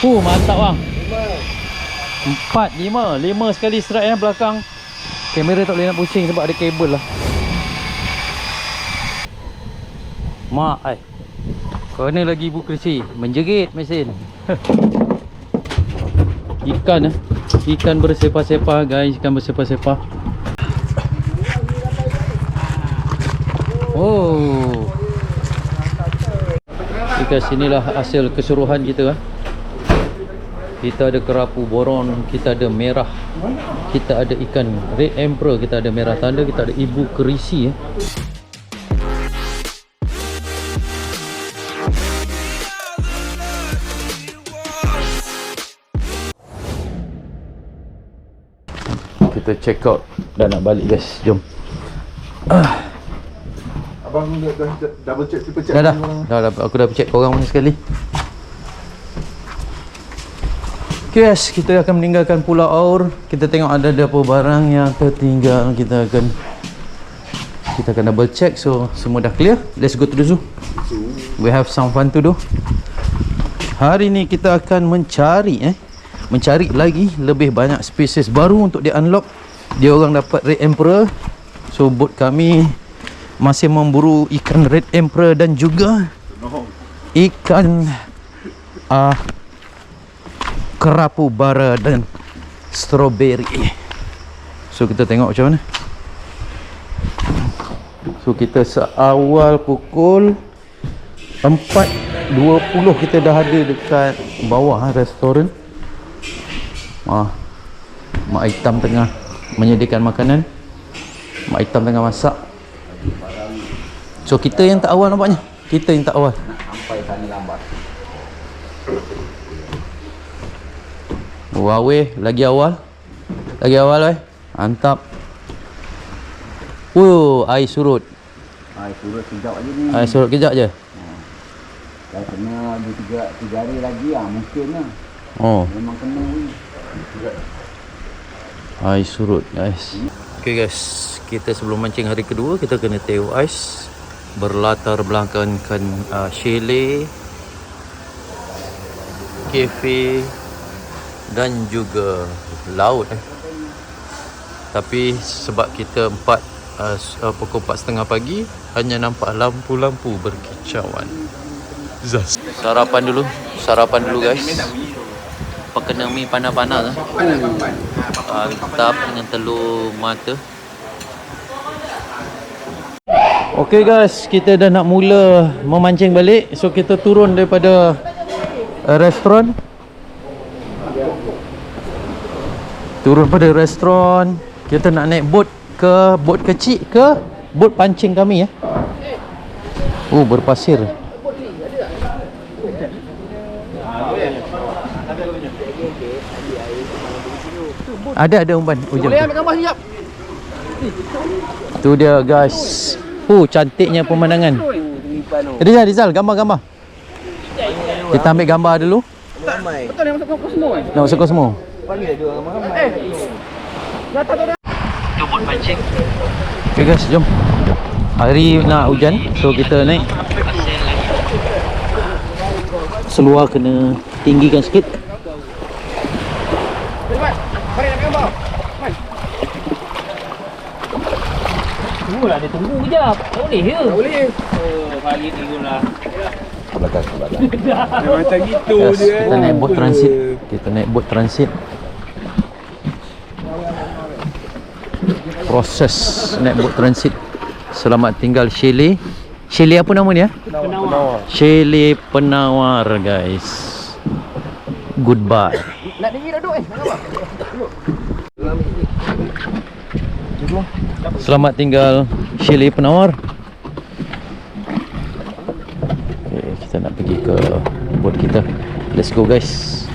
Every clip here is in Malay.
Mantap bang. 5 sekali strike belakang. Kamera tak boleh nak pusing sebab ada kabel lah. Mak ai. Kena lagi ibu kerisi. Menjerit mesin. Ikan Ikan bersepah-sepah guys. Ikan bersepah-sepah. Oh. Ikan sinilah hasil keseluruhan kita. Kita ada kerapu boron, kita ada merah, kita ada ikan red emperor, kita ada merah tanda, kita ada ibu kerisi. Kita check out dah nak balik guys. Jom. Abang dah double check, triple check. Dah aku dah check korang mana sekali. Okay guys, kita akan meninggalkan Pulau Aur. Kita tengok ada apa barang yang tertinggal. Kita akan double check. So semua dah clear. Let's go to the zoo. We have some fun to do. Hari ni kita akan mencari lagi lebih banyak spesies baru untuk di unlock. Dia orang dapat red emperor. So boat kami masih memburu ikan red emperor dan juga ikan kerapu bara dan strawberry. So kita tengok macam mana. So kita seawal pukul 4.20 kita dah ada dekat bawah restoran. Mak Hitam tengah menyediakan makanan. Mak Hitam tengah masak. So kita yang tak awal nampaknya. Kita yang tak awal. Sampai sana lambat. Wah weh, lagi awal weh. Mantap. Air surut. Air surut kejap aja ni. Air surut kejap je. Dah kena 2-3 hari lagi mungkin lah. Oh, Memang kena ni. air surut guys. Okay guys, kita sebelum mancing hari kedua kita kena tengok ais. Berlatar belakangkan chalet, kafe dan juga laut. Tapi sebab kita pukul 4.30 pagi hanya nampak lampu-lampu berkicauan. Sarapan dulu guys. Pakai mi panas-panas. Mantap dengan telur mata. Okay guys, kita dah nak mula memancing balik. So kita turun daripada restoran. Kita nak naik bot kecil ke bot pancing kami ya. Berpasir. Ada umpan ujung. Boleh ambil gambar sekejap. Tu dia guys. Cantiknya pemandangan. Rizal, gambar. Kita ambil gambar dulu. Betul yang masuk Kosmo kan? Nak masuk Kosmo. Panggil dia orang ramai. Tu bot pancing. Okay guys, jom. Hari nak hujan, so kita naik. Seluar kena tinggikan sikit. Mari nak gambar. Tunggulah, dia tunggu kejap. Tak boleh ke? Tak boleh. Balik tengoklah. Belakang. Macam gitu Yes, dia. kita naik bot transit. Proses naik bot transit. Selamat tinggal chalet. Chalet apa nama dia? Penawar. Chalet Penawar guys. Goodbye. Nak tinggi dah duduk Duduk. Selamat tinggal chalet Penawar. Okay, kita nak pergi ke bot kita. Let's go guys.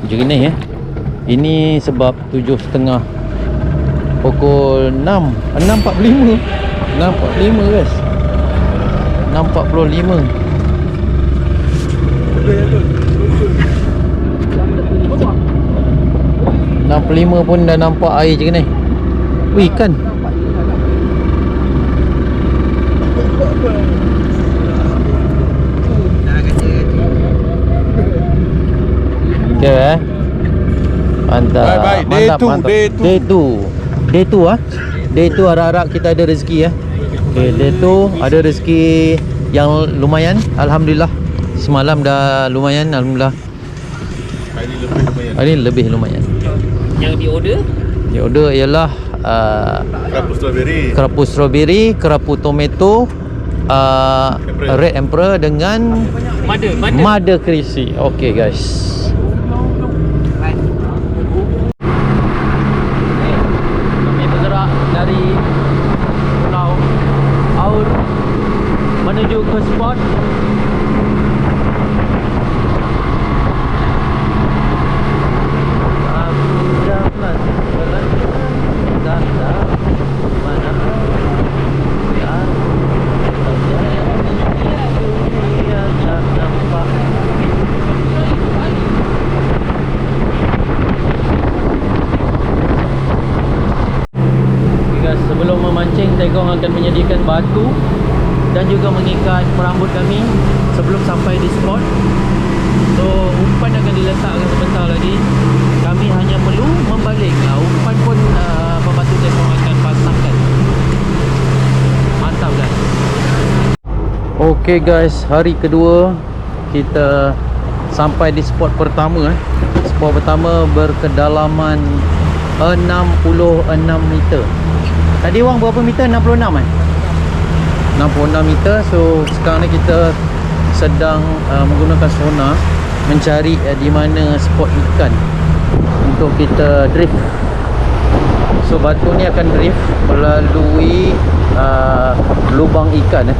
Jernih ya. Ini sebab 7.30 pukul 6.45 guys. 6.45 6.45 pun dah nampak air jernih. Ikan. Dia mantap. Baik, day Mantap, two, mantap. day two. Day 2 ah. Day 2 harap-harap kita ada rezeki ya. Okay, day 2 ada rezeki yang lumayan. Alhamdulillah. Semalam dah lumayan, alhamdulillah. Hari ni lebih lumayan. Yang di order Yang order ialah kerapu strawberry, kerapu tomato, red emperor dengan mother crispy. Okay guys. Kami bergerak dari Pulau Aur menuju ke spot sebelum memancing, Tegong akan menyediakan batu dan juga mengikat perambut kami sebelum sampai di spot. So umpan akan diletakkan sebentar lagi. Kami hanya perlu membalik. Umpan pun pembantu Tegong akan pasangkan. Mantap guys. Okay guys, hari kedua kita sampai di spot pertama. Spot pertama berkedalaman 66 meter. Tadi orang berapa meter? 66 kan? 66 meter. So sekarang ni kita sedang menggunakan sonar mencari di mana spot ikan untuk kita drift. So batu ni akan drift melalui lubang ikan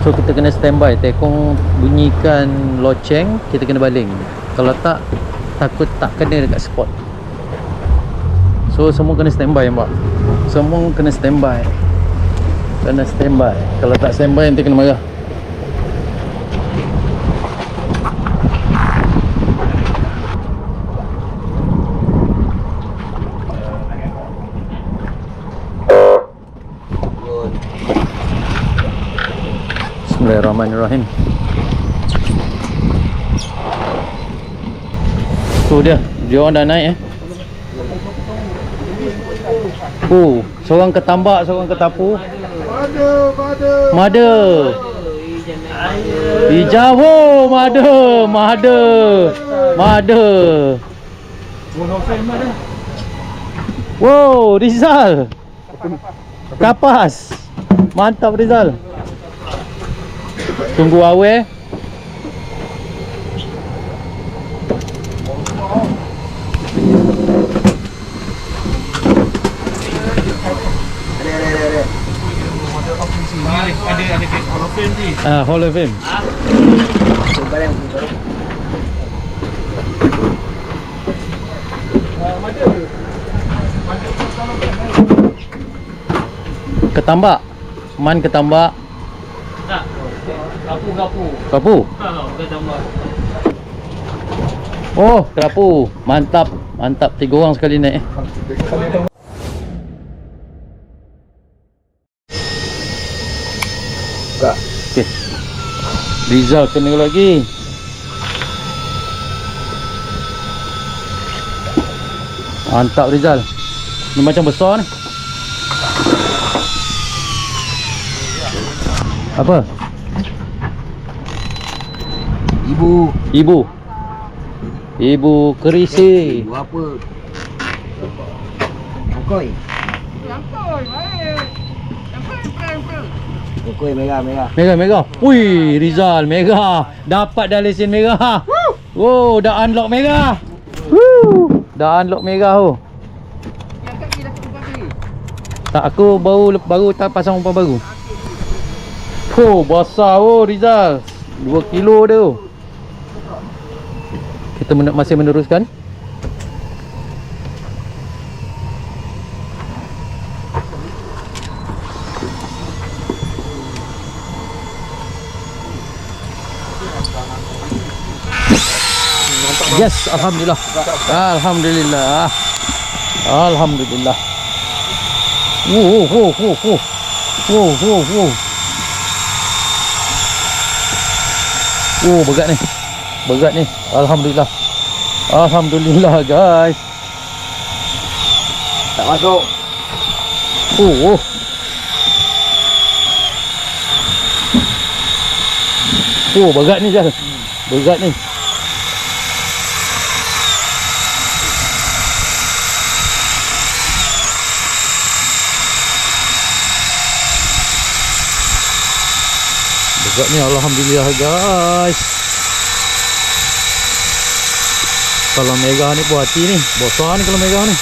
So kita kena standby. Tekong bunyikan loceng, kita kena baling. Kalau tak, takut tak kena dekat spot. So semua kena standby nampak. Semua kena standby. Kena standby. Kalau tak standby nanti kena marah. Bismillahirrahmanirrahim. So dia orang dah naik seorang ke tambak, seorang ke tapu. Mada. Hijau, mada. Wow, Rizal. Kapas. Mantap Rizal. Tunggu awal. Ada Hall of Fame. Ketambak. Man ketambak. Tak. Kapu. Kapu. Ketambak. Oh, kerapu. Mantap. 3 orang sekali naik. Okey. Rizal kena lagi. Mantap Rizal. Ni macam besar ni. Apa? Ibu kerisi. Ibu apa? Okoi merah. Merah. Ui, Rizal merah. Dapat dah lesen merah. Wow, dah unlock merah. Dah unlock merah tu. Tak, aku baru tak pasang umpan baru. Besar Rizal. 2 kilo dia tu. Kita masih meneruskan. Yes, alhamdulillah. Alhamdulillah. Berat ni. Berat ni. Alhamdulillah. Alhamdulillah guys. Tak masuk. Oh. Oh, berat ni Jal. Berat ni. Berat ni, alhamdulillah guys. Kalau mega ni buat hati ni. Besar ni kalau mega ni.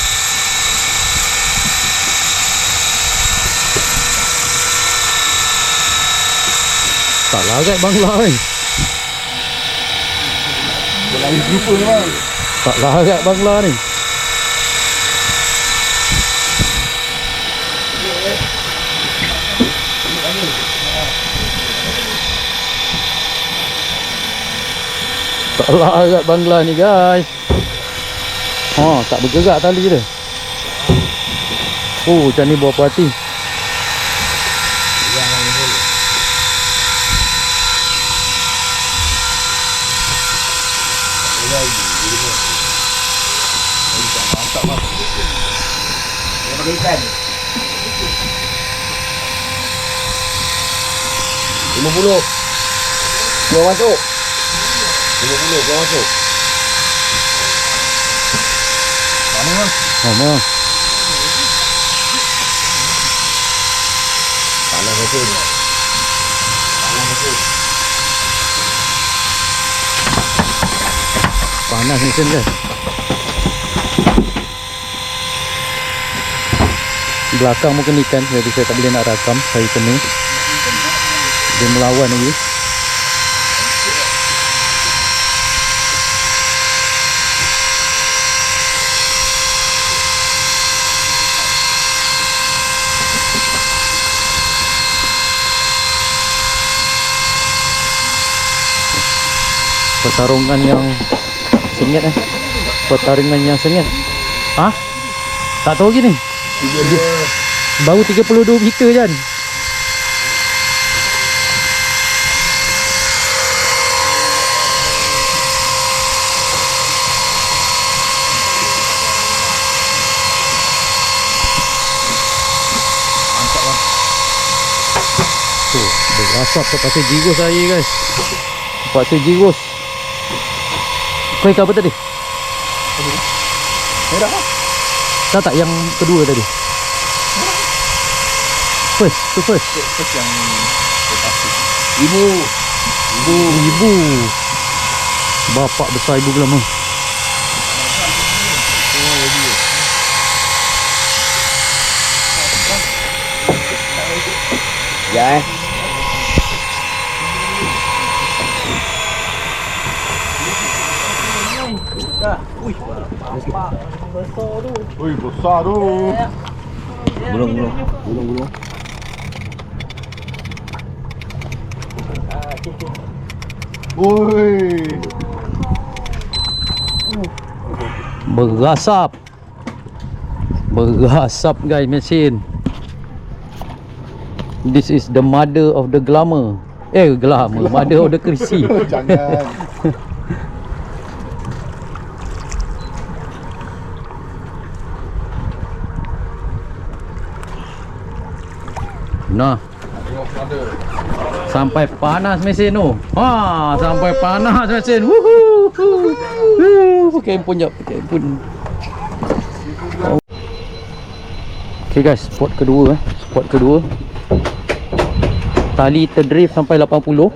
Tak larat bangla ni. Lagi jumpa ni bang. Tak larat bangla ni. Tak larat bangla ni guys. Tak bergerak tali dia. Oh, macam ni buah hati. Pakai ikan 50. Keluar masuk 50 keluar masuk. Mana bang? Mana? Panas betul. Panas betul. Panas mesin guys. Belakang mungkin ikan, jadi saya tak boleh nak rakam. Saya kena. Dia melawan lagi. Pertarungan yang sengit Pertarungan yang sengit. Tak tahu gini. Baru 32 meter kan. Mantap bang. Tuh, berasap terpaksa jiros saya guys. Terpaksa jiros. Kau ikan apa tadi? Merah bang. Tak yang kedua tadi. First, tu first. First yang Ibu. Bapak besar ibu lama. Ya Ui, besar tu. Gulung. Ui. Berasap guys mesin. This is the mother of the glamour. Glamour, mother of the kerisi. Jangan. Nah, sampai panas mesin tu. Sampai panas mesin. Pakai handphone jap, pakai handphone. Okay guys, spot kedua. Tali terdrift sampai 80.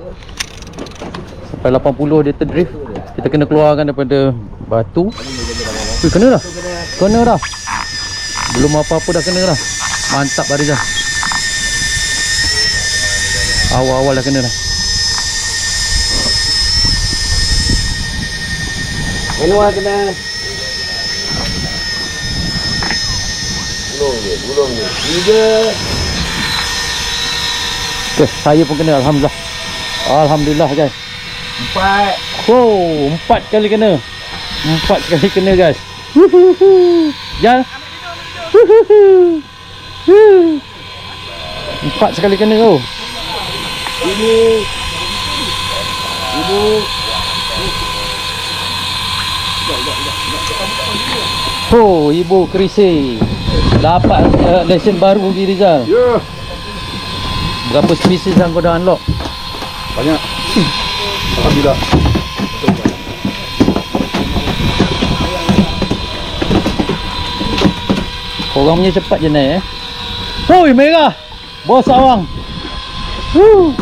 Sampai 80 dia terdrift. Kita kena keluarkan daripada batu. Kena dah. Belum apa-apa dah kena dah. Mantap Barizah. Awal-awal dah kena dah. Manual kena. Gulung ni. 3. Okay, saya pun kena alhamdulillah. Alhamdulillah guys. 4. 4 kali kena. 4 kali kena guys. Jal. 4 sekali kena tu. Ini. Oh, ibu kerisi. Dapat lesen baru lagi Rizal. Ya. Berapa species yang kau dah unlock? Banyak. Alhamdulillah. Korang punya cepat je naik Hoi merah. Bos awang. Woo.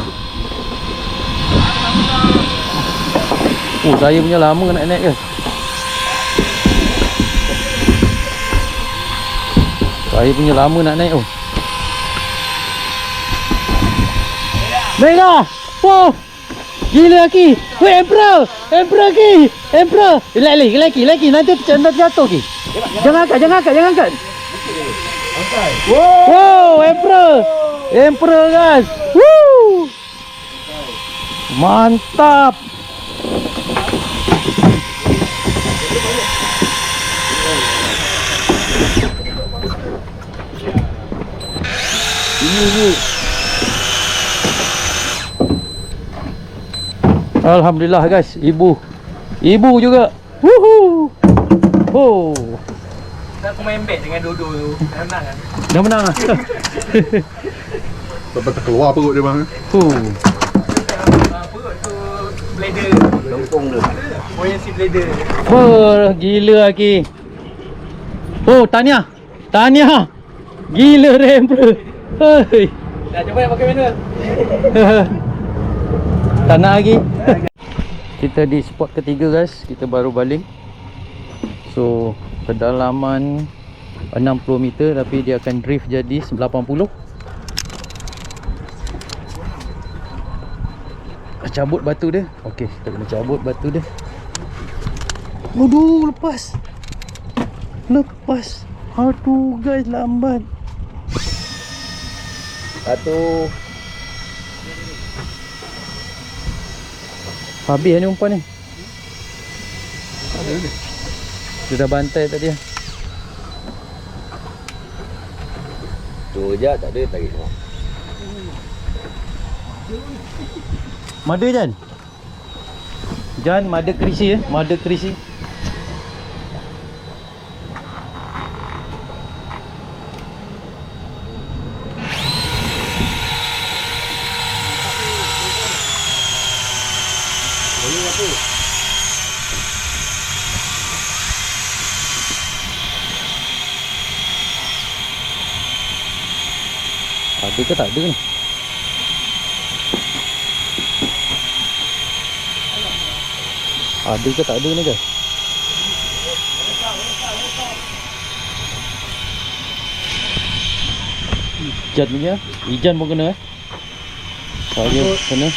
Oh, saya punya lama nak naik ke? Saya punya lama nak naik oh. Merah. Oh. Gila lagi. Weh, Emperor. Emperor lagi. Emperor. Lagi. Nanti jatuh lagi. Jangan angkat. Wow, Emperor guys. Woo. Mantap. Alhamdulillah guys, ibu juga. Woohoo. Oh. Aku main bet dengan Dodo tu. Menang kan? Dah menang ah. Sampai terkeluar perut dia bang. Apa tu blader. Lempung dia. Buoyancy blader. Oh, gila lagi. Oh, Tanya. Gila Emperor. Hei. Dah cuba yang pakai manual. Tak nak lagi. Kita di spot ketiga guys. Kita baru baling. So kedalaman 60 meter tapi dia akan drift jadi 80. Cabut batu dia. Okey, kita kena cabut batu dia. Aduh, lepas. Aduh guys, lambat. Satu. Habis ni umpan ni. Dia dah bantai tadi. Tu je tak ada tarik semua. Mada Jan, mada kerisi mada kerisi. Ada ke tak ada ni? Ada ke tak ada ni guys? Ijan punya, Ijan pun kena saya kena.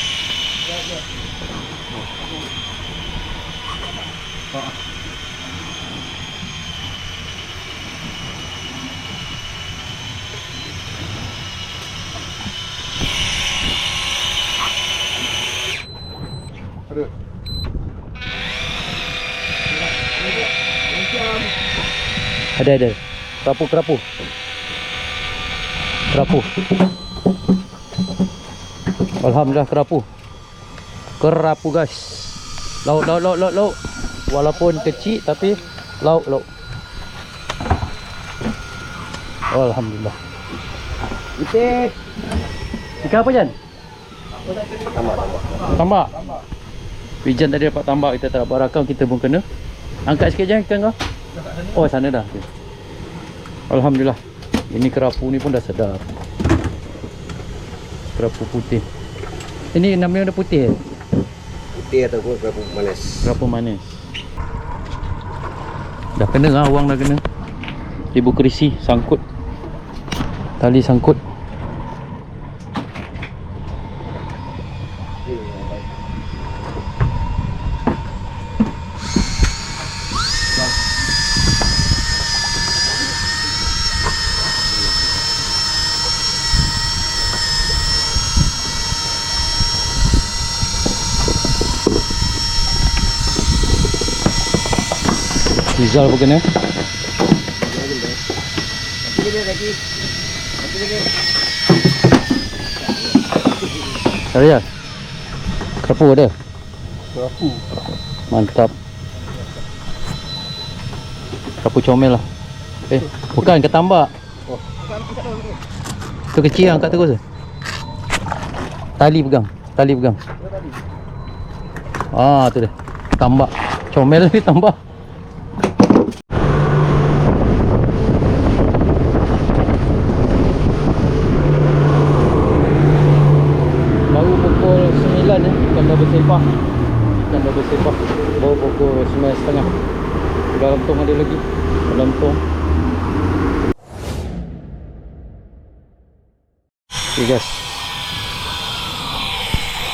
Ada. Kerapu. Alhamdulillah kerapu guys. Lauk. Walaupun kecil tapi lauk. Alhamdulillah. Ikan apa Jan? Tambak. Pijan tadi dapat tambak, kita tak dapat rakam, kita pun kena. Angkat sikit Jan ikan kau. Oh, sana dah. Okay. Alhamdulillah. Ini kerapu ni pun dah sedap. Kerapu putih. Ini namanya dah putih Putih ataupun kerapu manis. Kerapu manis. Dah kena lah, awang dah kena. Ibu kerisi sangkut. Tali sangkut. Rizal pun kena. Rizal, kerapu ada? Kerapu. Mantap. Sapu comel lah. Bukan ke tambak. Tu kecil yang angkat terus. Tali pegang. Ah, tu dia. Tambak. Comel ni tambak. Baru pukul 9 ikan dah bersepah. Baru pukul 9.30. Dalam tong ada lagi. Dalam tong. Okay guys.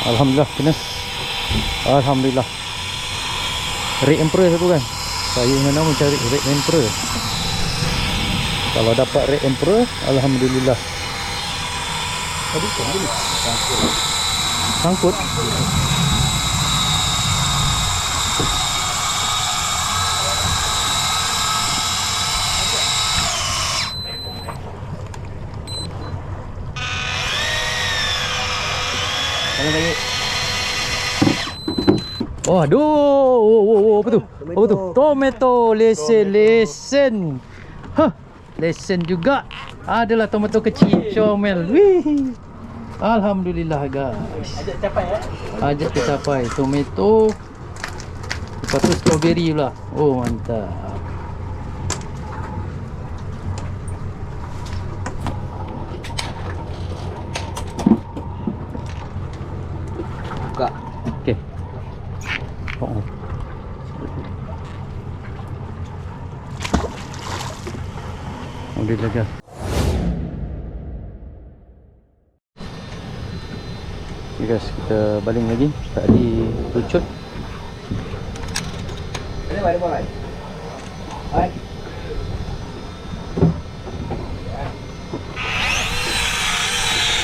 Alhamdulillah kena. Alhamdulillah. Red Emperor satu kan. Saya mana mencari Red Emperor. Kalau dapat Red Emperor, alhamdulillah. Tadi kan dulu. Sangkut. Oh, aduh. Oh, apa tu? Apa tu? Tomato. Lesen. Hah, lesen juga. Adalah tomato kecil. Comel. Wih. Alhamdulillah guys. Ajak tercapai. Tomato. Lepas tu strawberry pula. Oh, mantap. Buka. Okey. Oh. Alhamdulillah guys. Okay guys, kita baling lagi. Tadi lucut. Ini boleh. Hai.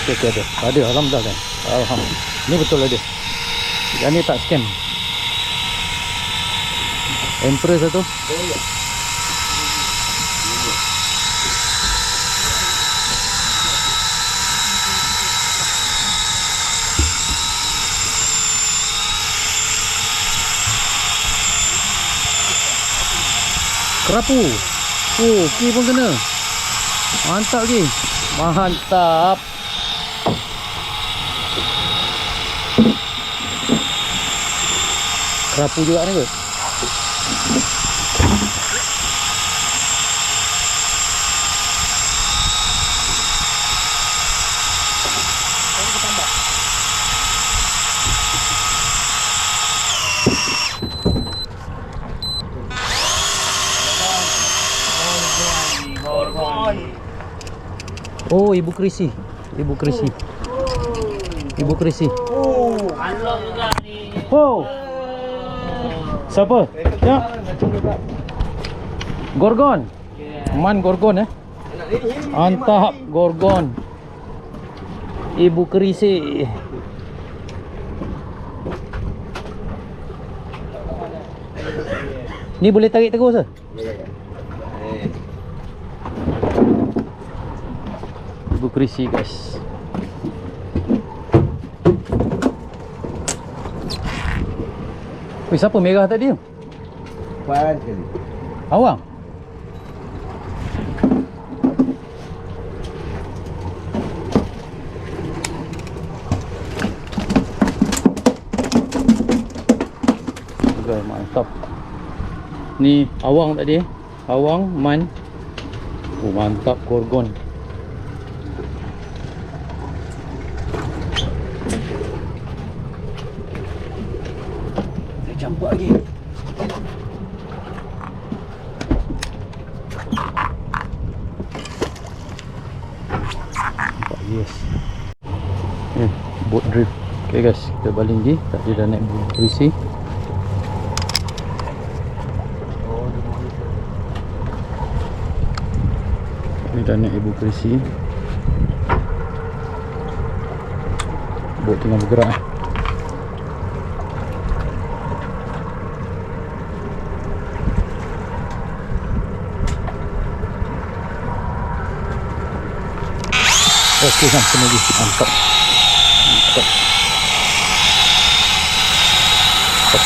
Okay, ada. Alhamdulillah kan. Alhamdulillah. Ini betul ada. Yang ni tak scam. Empress satu. Kerapu. Oh, ki pun kena. Mantap ki. Mantap. Kerapu juga ni ke? Oh, Ibu Krisi. Oh. Siapa? Ya. Gorgon. Man Gorgon Mantap Gorgon. Ibu Krisi. Ni boleh tarik terus ke? Ibu Krisi guys. Weh, siapa merah tadi tu? Puan sekali. Awang? Okay, mantap. Ni awang tadi. Awang, man. Oh, mantap Gorgon. Campur lagi. Yes. Boat drift. Okay guys, kita baling lagi. Tadi dah naik boat berisi. Ni dah naik Ibu Krisi. Boat tengah bergerak. Okey, sampai lagi. Mantap.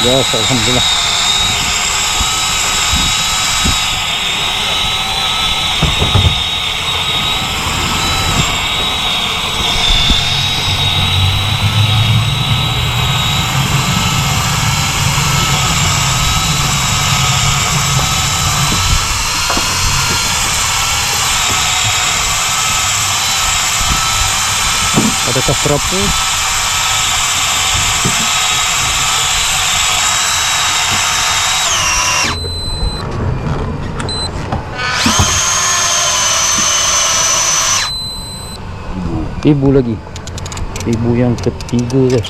Alhamdulillah. Kertas perapu. Ibu lagi. Ibu yang ketiga guys.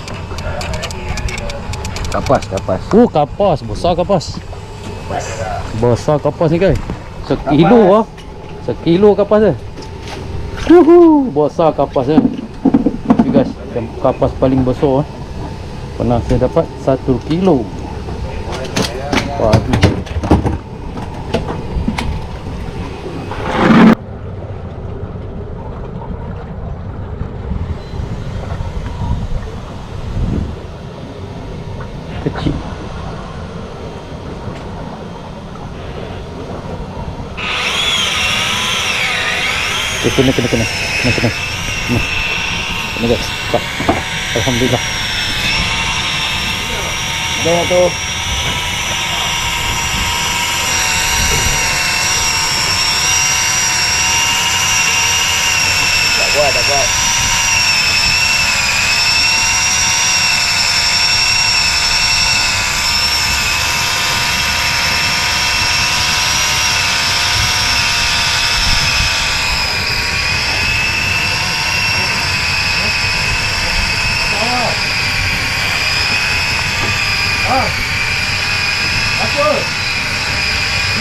Kapas. Kapas. Besar kapas. Besar kapas ni guys. Sekilo ah. Sekilo kapas dia. Besar kapas dia. Ni guys, yang kapas paling besar. Pernah saya dapat 1 kilo. Waduh. Kecil. Kena guys. Tak. Alhamdulillah. Dah tu. Tak kuat.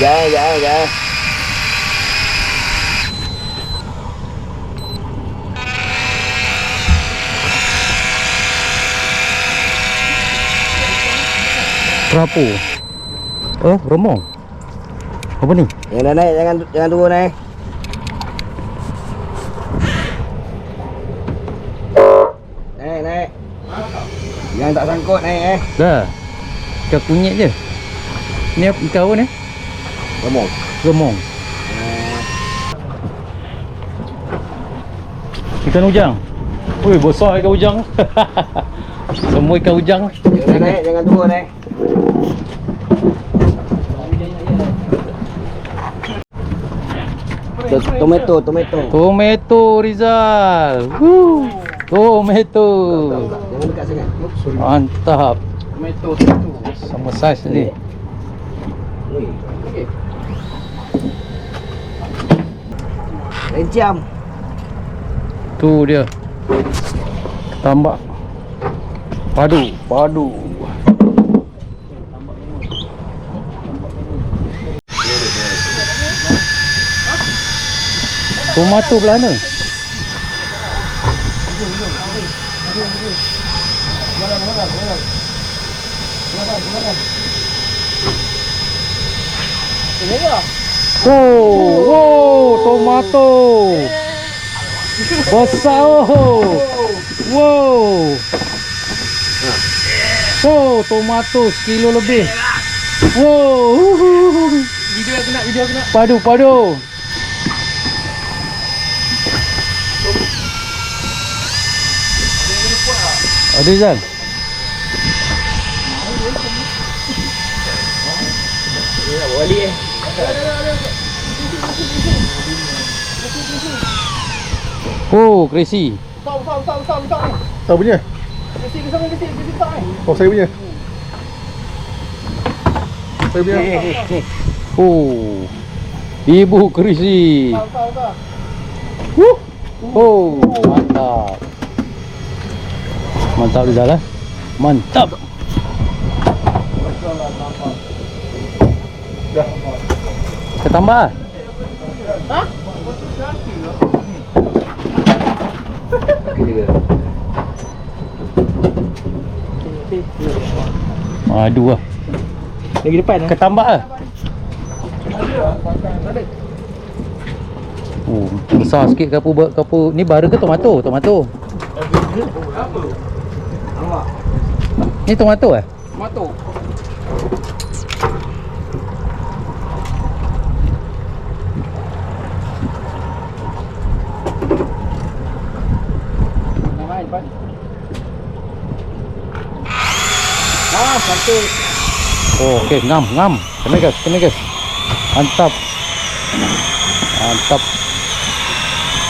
Dạ. Perapu. Romong. Apa ni? Yang dah naik, jangan turun naik. Naik. Yang tak sangkut naik Dah. Ikan kunyit je. Ni apa ikan apa ni? Gemong. Ikan ujang. Ui, besar ikan ujang. Semua ikan ujang. Jangan naik, jangan turun naik. Tomato Rizal. Tomato. Jangan dekat sangat. Mantap. Sama saiz ni. Lencam. Tu dia. Tambak. Padu. Tomato belah mana? Wow, tomato. Besar. Wow, tomato sekilo lebih. Wow. Video aku nak. Padu. Ada Zal. Balik Oh, crazy. Tahu punya? Oh, saya punya. Oh. Ibu crazy. Oh, mantap. Mantap Rizal lah. Mantap. Kita tambah lah. Aduh lah. Lagi depan Kita tambah lah. Oh, besar sikit kapu. Ni bara ke tomato? Ni tomato eh? Tomato. Cantik. Oh, okey, ngam. Kena guys. Mantap.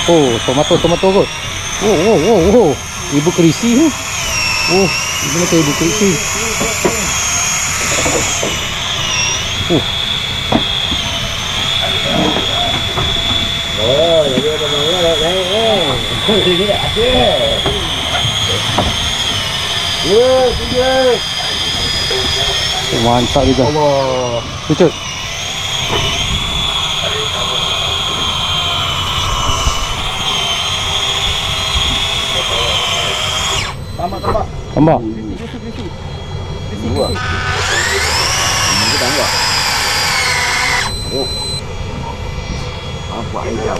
Oh, tomato kot. Wow. Ibu kerisi tu. Oh, ini macam ibu kerisi. Oh. Oh, jadi ada mana naik. Ini ada. Ya, Mantap juga. Allah. Pucut. Tambah. Dua. Ini tambah. Oh. Apa hijau?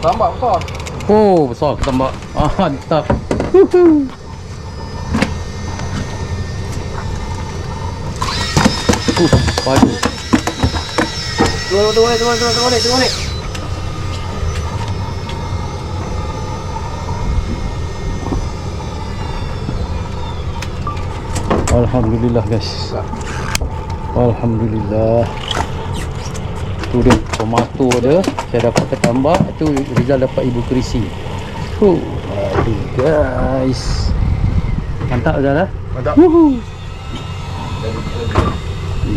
Tambah besar. Oh, besar tambah. Ah, mantap. Padu. Tunggu ni. Alhamdulillah guys. Alhamdulillah. Tu dia tomato dia. Saya dapat ketambak. Tu Rizal dapat ibu kerisi. Aduh guys. Mantap Rizal lah. Mantap.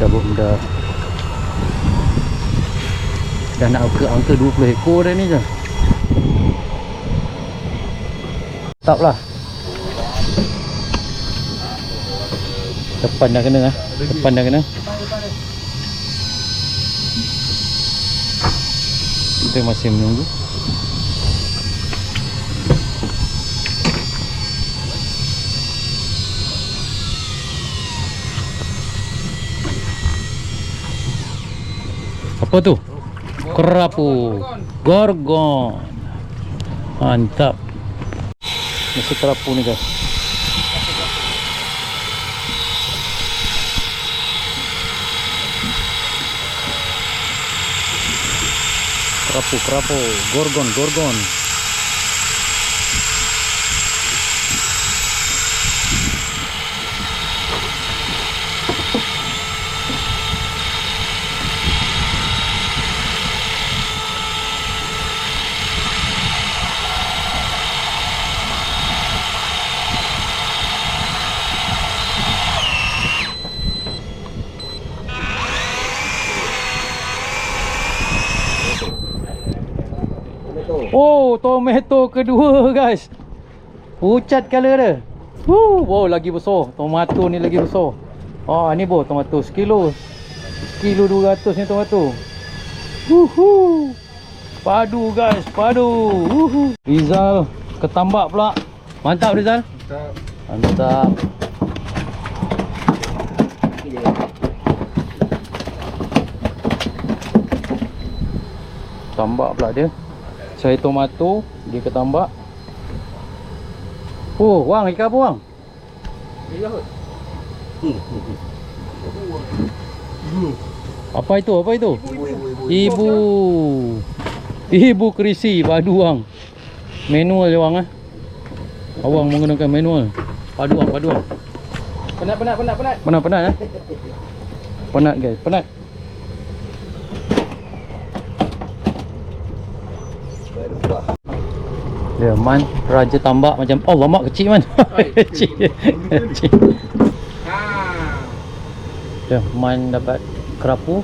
Benda. Dah nak angka 20 ekor dah ni je. Mantap lah. Depan dah kena lah. Depan dah kena. Kita masih menunggu. Apa tu? Kerapu. Gorgon. Mantap. Masih kerapu ni guys. Kerapu. Gorgon. Oh, tomato kedua guys. Pucat color dia. Wow, lagi besar. Tomato ni lagi besar. Ah, ni boh tomato sekilo. Sekilo 200 ni tomato. Padu guys, padu. Rizal ketambak pula. Mantap Rizal. Mantap. Tambak pula dia. Saya tomato, dia ketambak. Oh, wang ikan apa wang? Apa itu? Ibu kerisi padu wang. Manual je wang ah. Awang menggunakan manual. Padu wang. Penat. Penat eh? Penat guys, penat. Dia man raja tambak macam Allah mak kecil man. Kecil. Ya, man dapat kerapu.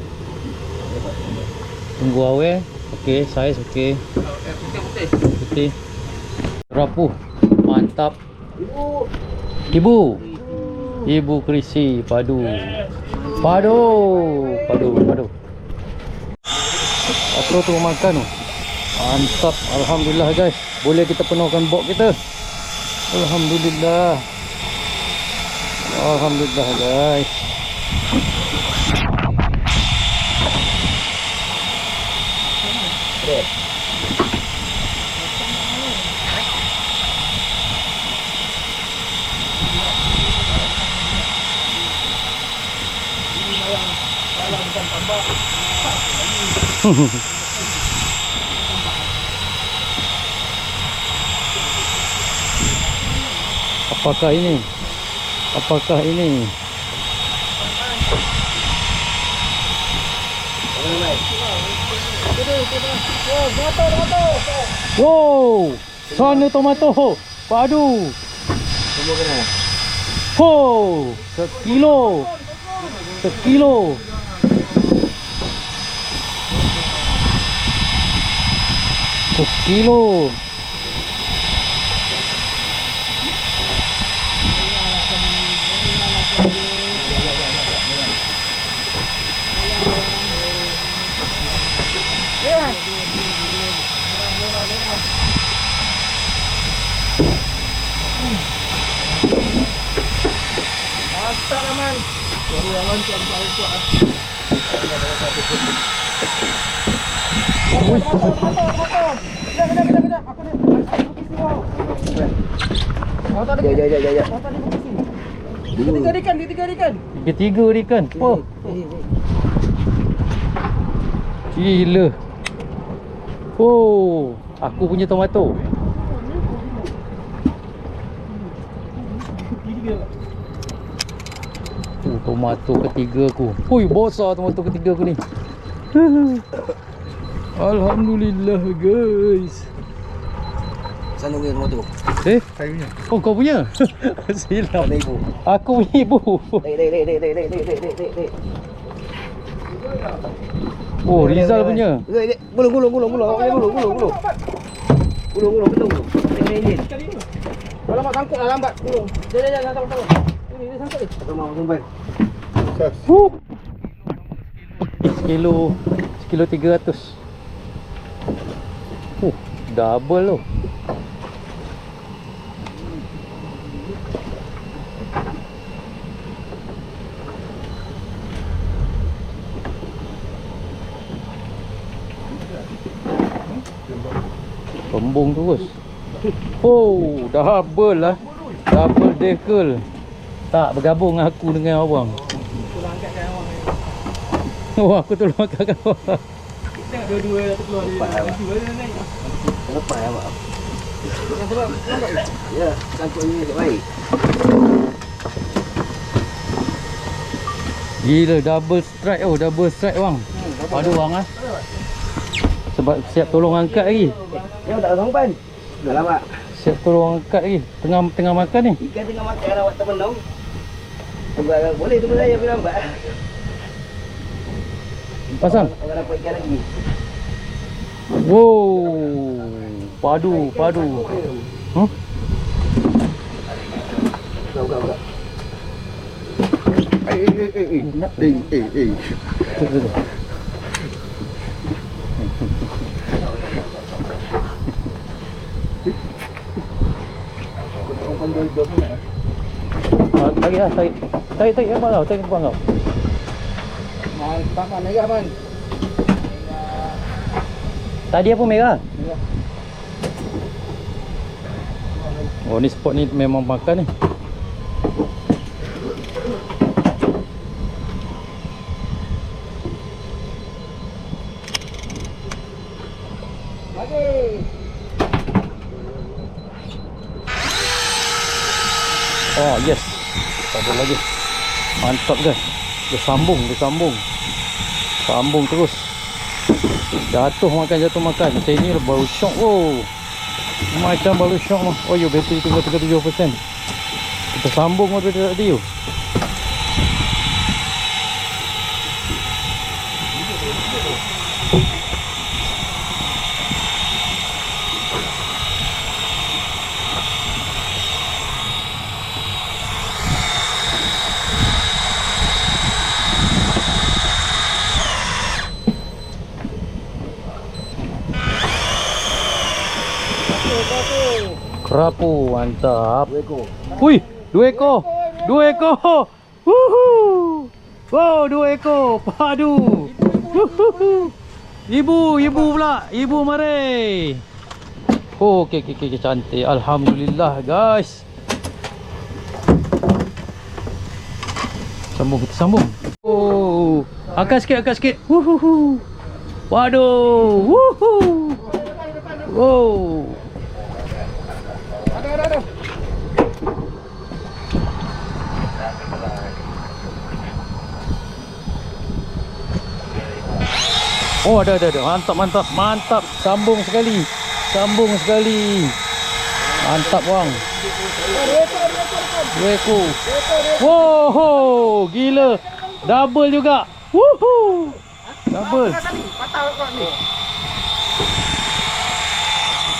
Tunggu awal. Okey, saiz okey. Putih. Kerapu. Mantap. Ibu kerisi padu. Apa tu makan tu? Mantap, alhamdulillah guys. Boleh kita penuhkan box kita. Alhamdulillah guys. Apakah ini? Wow, sana tomato. Padu. Semua kena. Ho, sekilo. Sekilo. Sekilo. Masak lah man. Jangan tuan-tuan. Tiga ikan. Tiga ikan. Oh. Gila. Oh, aku punya tomato. Tomato ketiga aku. Hui, besar tomato ketiga aku ni. Alhamdulillah guys. Sana punya motor. Eh? Saya punya. Oh, kau punya? Silap. Ada ibu. Aku punya ibu. Dek. Oh, Rizal punya. Dek. Gulung. Gulung, betul. Dek. Kalau mak sangkut lah lambat. Gulung. Jangan sangkut. Ini dia sangkut ni. Atau mau sumbai. Sekilo 300. Double loh. Kembung terus. Oh, double lah. Double dekel. Tak bergabung aku dengan abang. Tolong angkatkan awak. Oh, aku tolong angkatkan abang. Tengok dua-dua keluar dia. Dua dia naik. Lepas ya, Pak. Yang sebab lambat ni. Ya, sangkut ni baik. Gila, double strike. Oh, double strike bang. Padu bang ah. Sebab siap tolong angkat lagi. Yang tak sampai. Dah lama. Siap tolong angkat lagi. Tengah makan ni. Ikan tengah makan awak tak menang. Boleh tunggu saya pergi lambat. Pasang. Orang dapat ikan lagi. Wow. Padu. Huh? Buka. Tarik lah, tarik abang kau, tarik abang kau. Mantap man, merah man. Tadi apa merah? Merah. Oh, ni spot ni memang makan ni. Lagi. Oh, yes. Ada lagi. Mantap guys. Dia sambung. Sambung terus. Jatuh makan. Macam ni baru syok. Oh. Macam baru syok mah. Oh, yo bateri tinggal 37%. Kita sambung bateri tadi yo. Kerapu, mantap. 2 ekor. Hui, 2 ekor. 2 ekor. Wuhu. Wow, 2 ekor. Padu. Wuhu. Ibu pula. Ibu mari. Oh, okey, cantik. Alhamdulillah, guys. Kita sambung. Oh, angkat sikit. Wuhu. Waduh. Wuhu. Wow. Ada. Oh, ada. Mantap. Sambung sekali. Mantap bang. 2 ekor. Wow, gila. Double juga. Woohoo. Double.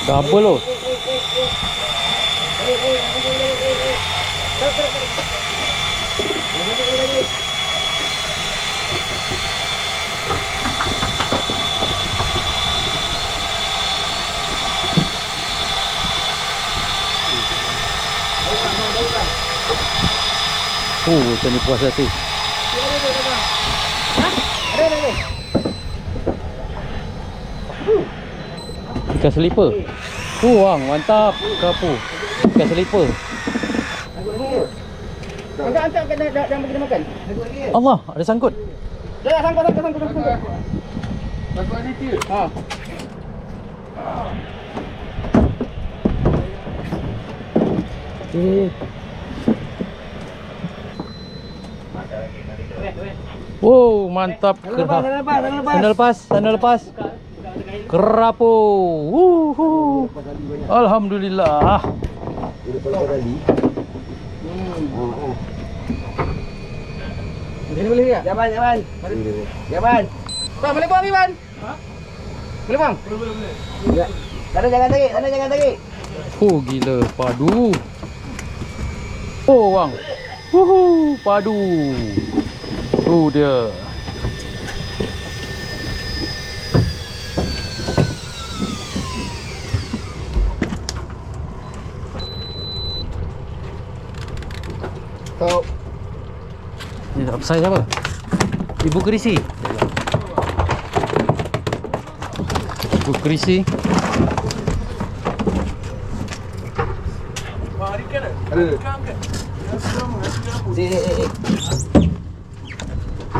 Double loh. Oh, macam ni puas hati. Ikan selipar. Wang, mantap. Kapu. Ikan selipar. Angkat dah bagi dia makan. Allah, ada sangkut. Dah sangkut. Sangkut ni tu. Ha. Wow, mantap. Sana lepas. Kerapu. Alhamdulillah. Boleh tak? Jaban. Bang, boleh buang ni, Bang? Ha? Boleh bang? Boleh. Sana jangan tarik. Oh, gila. Padu. Oh, bang. Padu. Tu dia. Kau. Ni tak besar siapa? Ibu Krisi. Ibu Krisi.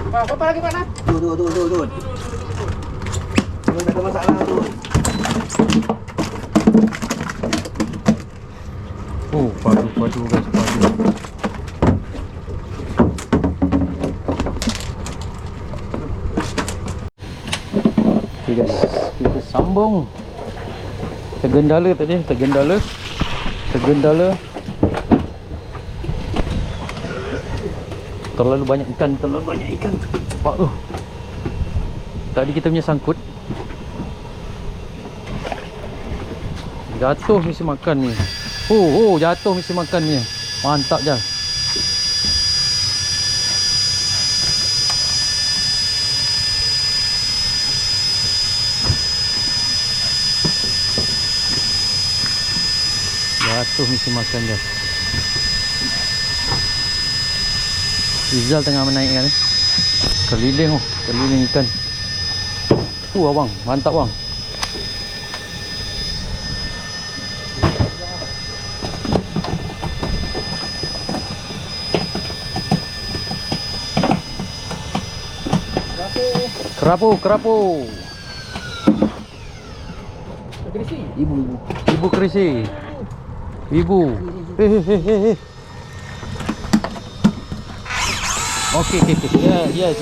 Bang, apa lagi Pak Nas? Tu. Tak ada masalah tu. Oh, padu guys, padu. Okay guys, kita sambung. Tergendala. Terlalu banyak ikan. Nampak tu. Tadi kita punya sangkut jatuh mesti makan ni. Jatuh mesti makan ni. Mantap je. Jatuh mesti makan je. Rizal tengah menaikkan ni. Keliling ikan. Abang, mantap bang. Kerapu. Krisi. Ibu. Krisi. Ibu. Okey. Yes.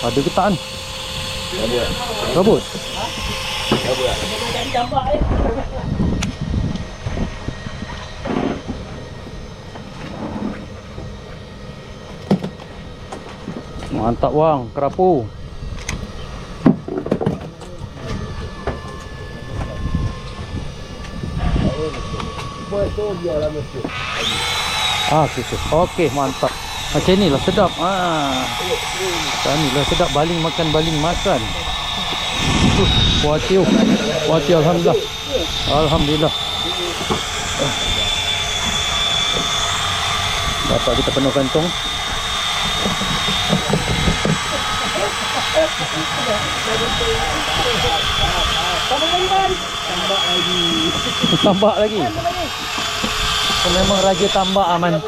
Ada ketan. Kabut. Mantap bang, kerapu. Okey, mantap. Macam ni lah sedap. Macam ni lah sedap. Baling makan. Puati, Alhamdulillah. Dapat kita penuh kantong. Tambah lagi. Memang raja tambak aman.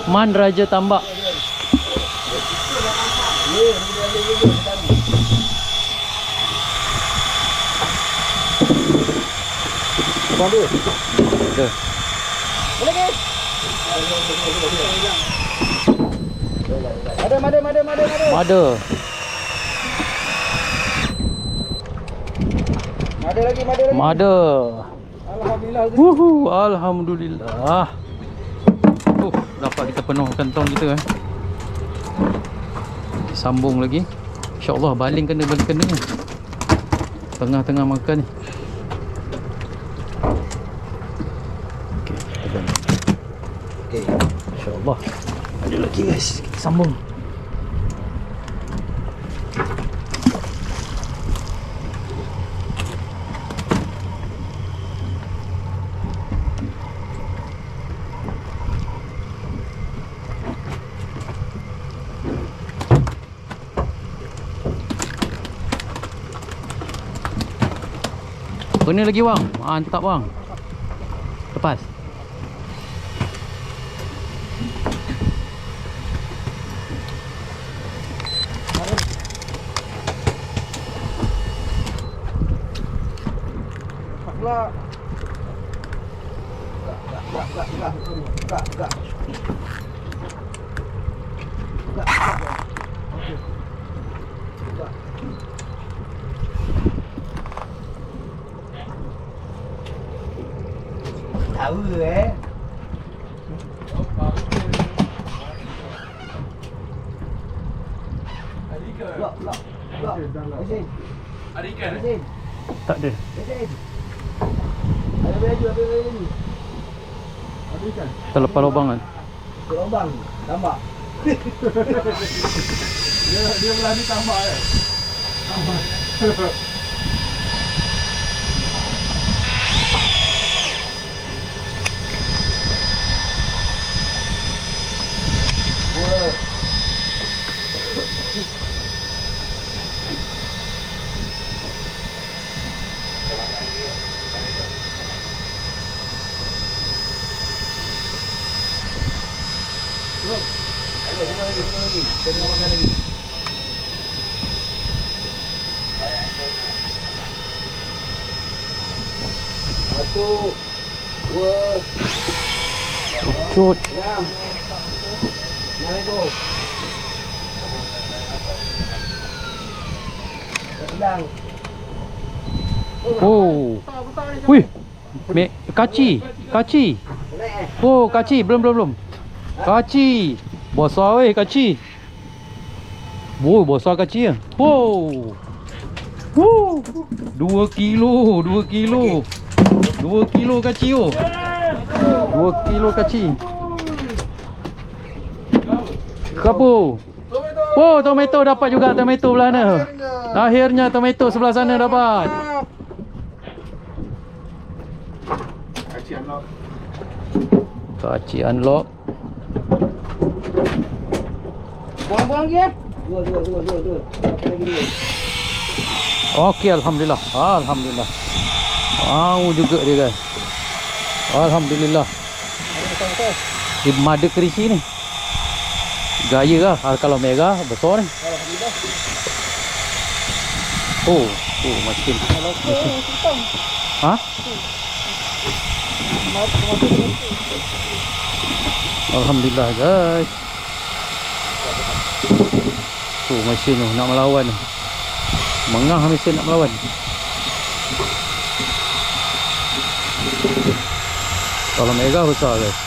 Man raja tambak. Boleh ke? Mada. Ada lagi, ada lagi. Mada. Alhamdulillah. Alhamdulillah. Dapat kita penuh kantong kita Sambung lagi. InsyaAllah baling kena. Tengah-tengah makan ni. Okey, pegang. Okey. InsyaAllah. Ada lagi guys. Kita sambung. Kena lagi bang. Mantap bang. Lepas. Pula. Gak. Tahu Ada ikan? Tak ada. Ada baju. Ada ikan. Terlepas lubang kan. Lubang tambah. Dia belah ni tambah Tengok makan lagi. Satu, dua, Cut. enam. Enam ekor. Sedang. Oh. Wih. Kaci. Naik Oh, kaci. Belum. Kaci. Besar weh kaci. Oh, besar kaci ya. Oh. 2 kilo. 2 kilo kaci oh. 2 kilo kaci. Kapu. Oh, tomato dapat juga. Tomato belah sana. Akhirnya tomato sebelah sana dapat. Kaci unlock. Buang-buang lagi Dua. Makan lagi dua. Okey, alhamdulillah. Mau juga dia guys. Alhamdulillah. Mada kerisi ni. Gaya lah. Kalau mega besar ni. Alhamdulillah. Oh, makin. Ha? Alhamdulillah guys. Tu mesin tu nak melawan. Mengah mesin nak melawan. Kalau mega besar guys.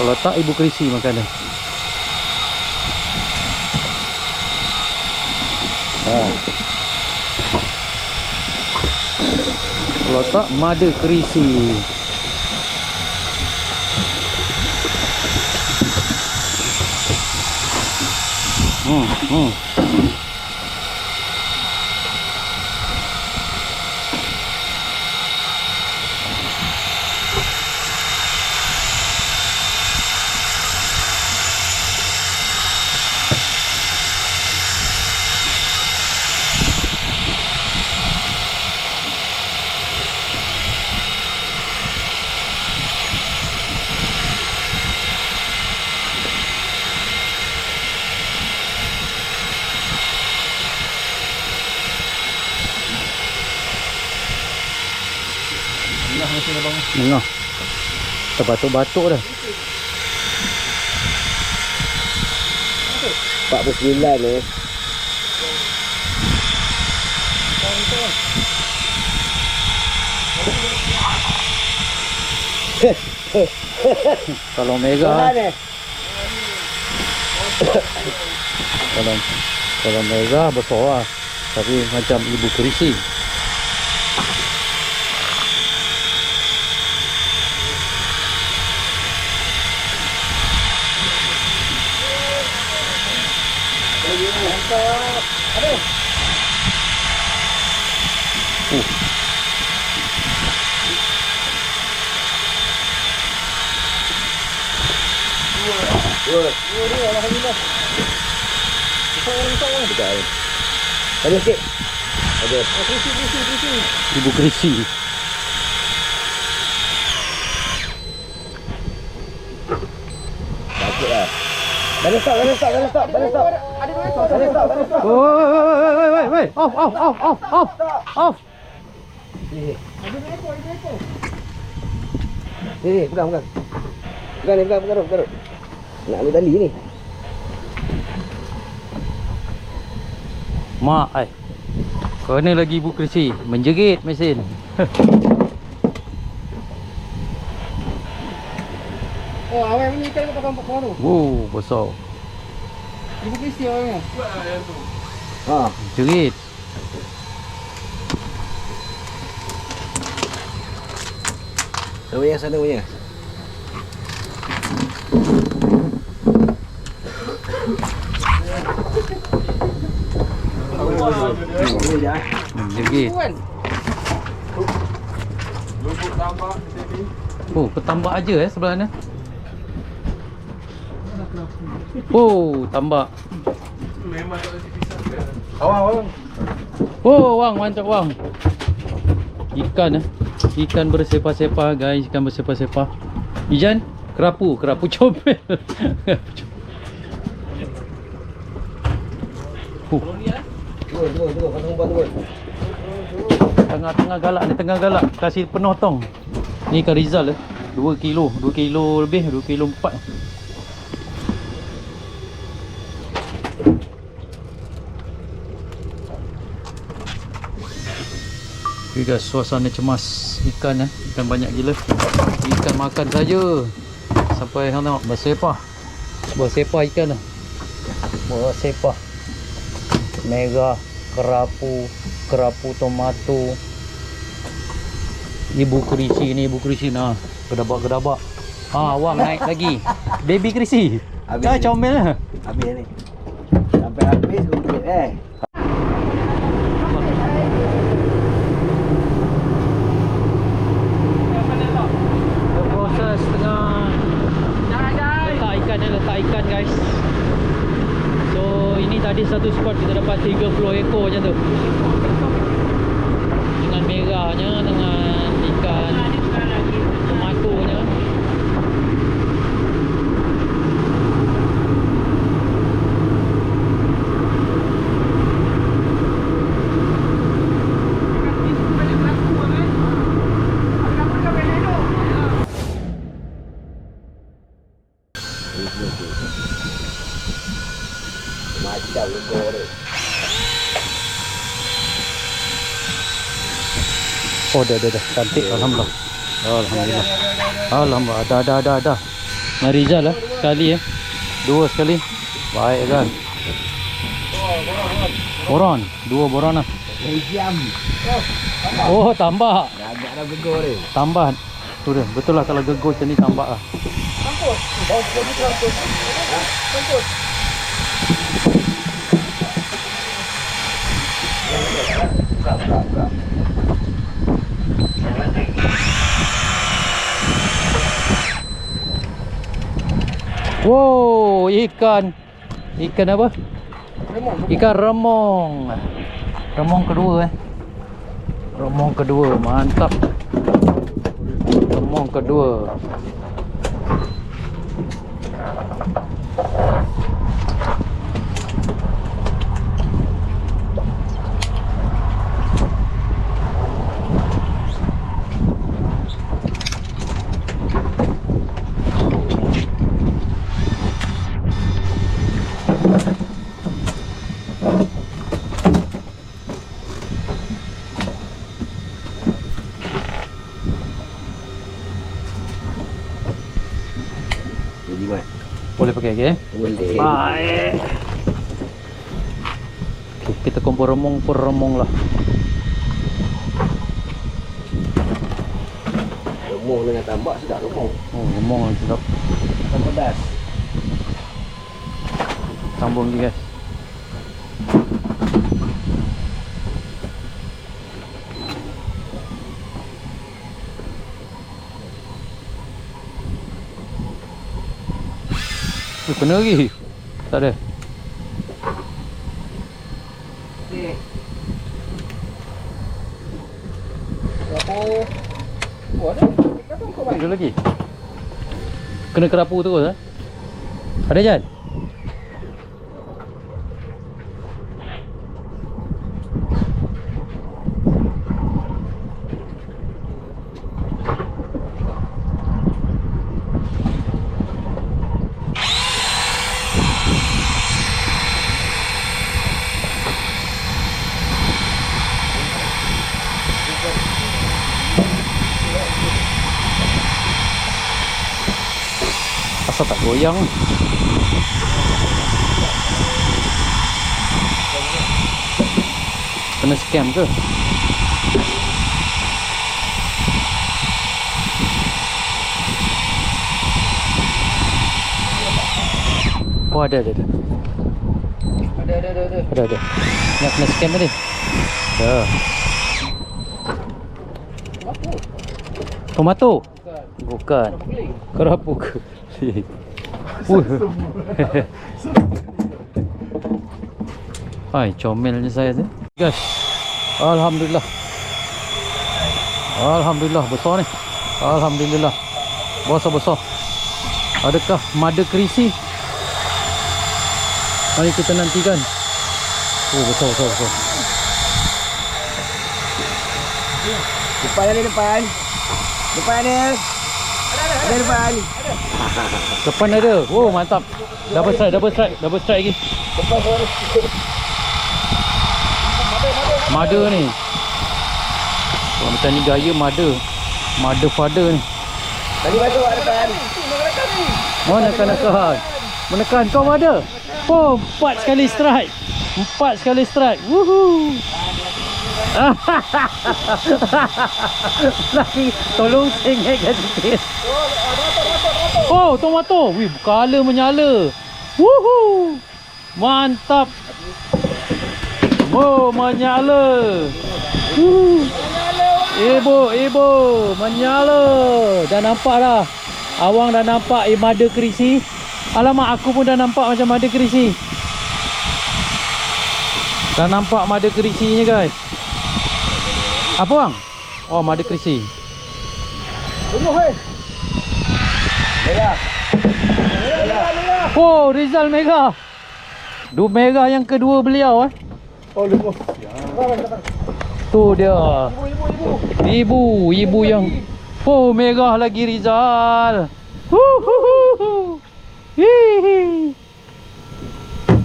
Kalau tak ibu kerisi makan dia. Kalau tak mada kerisi. Mengah. Terbatuk-batuk dah. 49 ni. Kalau mega, ni. kalau mega besar lah. Tapi macam ibu kerisi. Ada sikit. Ada. Ibu kerisi. Sakit lah. Dah stop. Woi, off. Ni, pegang. Pegang. Nak ambil tali ni. Mak, kau ni lagi ibu kerisi, menjerit mesin. Oh, awak ni ikan kat kampung tu. Wow, besar. Ibu Kristi awak ni. Ha. Jerit. Sana punya. Jerit. Oh, petambak aja sebelah sana. Oh, tambak. Memang tak ada pisang ke? Awang. Oh, wang, mantap wang. Ikan Ikan bersepah-sepah guys, ikan bersepah-sepah. Ijan, kerapu comel. Tunggu, pasang umpan tunggu. Tengah galak kasih penuh tong. Ni ikan Rizal 2 kilo lebih, 2 kilo 4. Okay guys, suasana cemas. Ikan ikan banyak gila. Ikan makan saja sampai hang tengok bersepah ikan bersepah. Mega, kerapu tomato. Ibu kerisi nah, gedabak. Wang naik lagi. Baby kerisi. Habis ni. Comel lah. Habis ni. Sampai habis kumpit Proses tengah letak ikan guys. So ini tadi satu spot kita dapat 30 ekor macam tu. Dengan merahnya, dengan ikan tomatonya. Macam legor dia. Oh dah cantik. Alhamdulillah. Dah. Nah, Rizal sekali dua sekali. Baik kan. Boron, 2 boron lah. Jam. Oh, tambah. Agak dah gegor dia. Tambah. Tu dia. Betul lah kalau gegor macam ni tambah lah. Wow, ikan apa? Ikan remong. Remong kedua, mantap. Remong kedua. jimat. Boleh pakai lagi eh? Boleh. Baik. Okay, kita kumpul remung per remung lah. Remung dengan tambak sedap remung. Oh, remung lah sedap. Akan pedas. Sambung lagi guys. Kena lagi? Tak ada. Ada lagi. Kena kerapu terus eh? Ada Jan? Asal tak goyang. Kena scam ke? Oh ada. Ada. Nak kena scam tadi. Dah. Tomato? Bukan. Kerapu ke? Hai, comelnya saya tu. Guys. Alhamdulillah. Alhamdulillah besar ni. Alhamdulillah. Besar-besar. Adakah mada kerisi? Mari kita nantikan. Oh, besar. Depan ada depan. Depan ada. Ada depan. Depan ada. Oh, mantap. Double strike lagi. Depan ada. Mada ni. Oh, macam ni gaya mada. Mada father ni. Tadi batu ada depan. Oh, menekan. Menekan kau mada. Oh, 4 sekali strike. Woohoo. Lagi tolong sengitkan sikit. Oh, tomato. Wih, color menyala. Woohoo. Mantap. Oh, menyala. Ibu, menyala. Dah nampak dah. Awang dah nampak mada kerisi. Alamak, aku pun dah nampak macam mada kerisi. Dah nampak mada kerisinya guys. Apa bang? Oh, mada kerisi. Merah. Oh, Rizal Mega. Mega yang kedua beliau Oh, lupa. Tu dia. Ibu yang oh, Mega lagi Rizal. Hihi.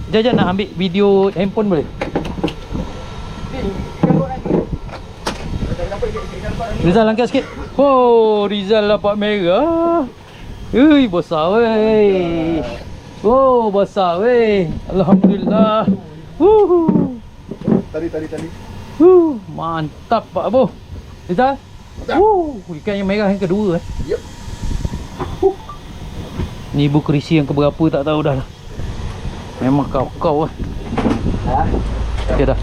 Jajak nak ambil video handphone boleh? Rizal angkat sikit. Oh, Rizal dapat Mega. Ui, besar weh. Oh, besar weh. Alhamdulillah. Tadi. Mantap Pak Abu. Rizal. Ikan yang merah yang kedua Yep. Ni ibu kerisi yang keberapa tak tahu dah lah. Memang kau Okay dah.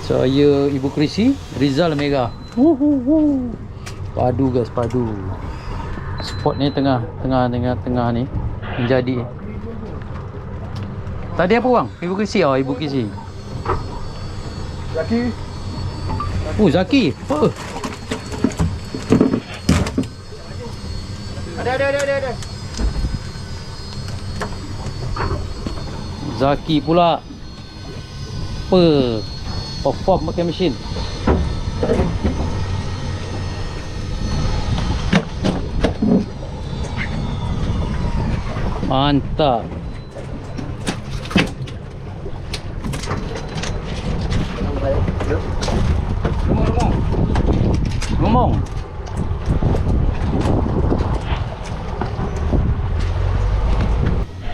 Saya ibu kerisi, Rizal Mega. Padu guys, padu. Spot ni tengah ni menjadi. Tadi apa bang? Ibu kerisi ibu kerisi. Zaki. Oh, Zaki. Apa? Ada. Zaki pula. Apa? Perform pakai mesin. Mantap. Ngomong.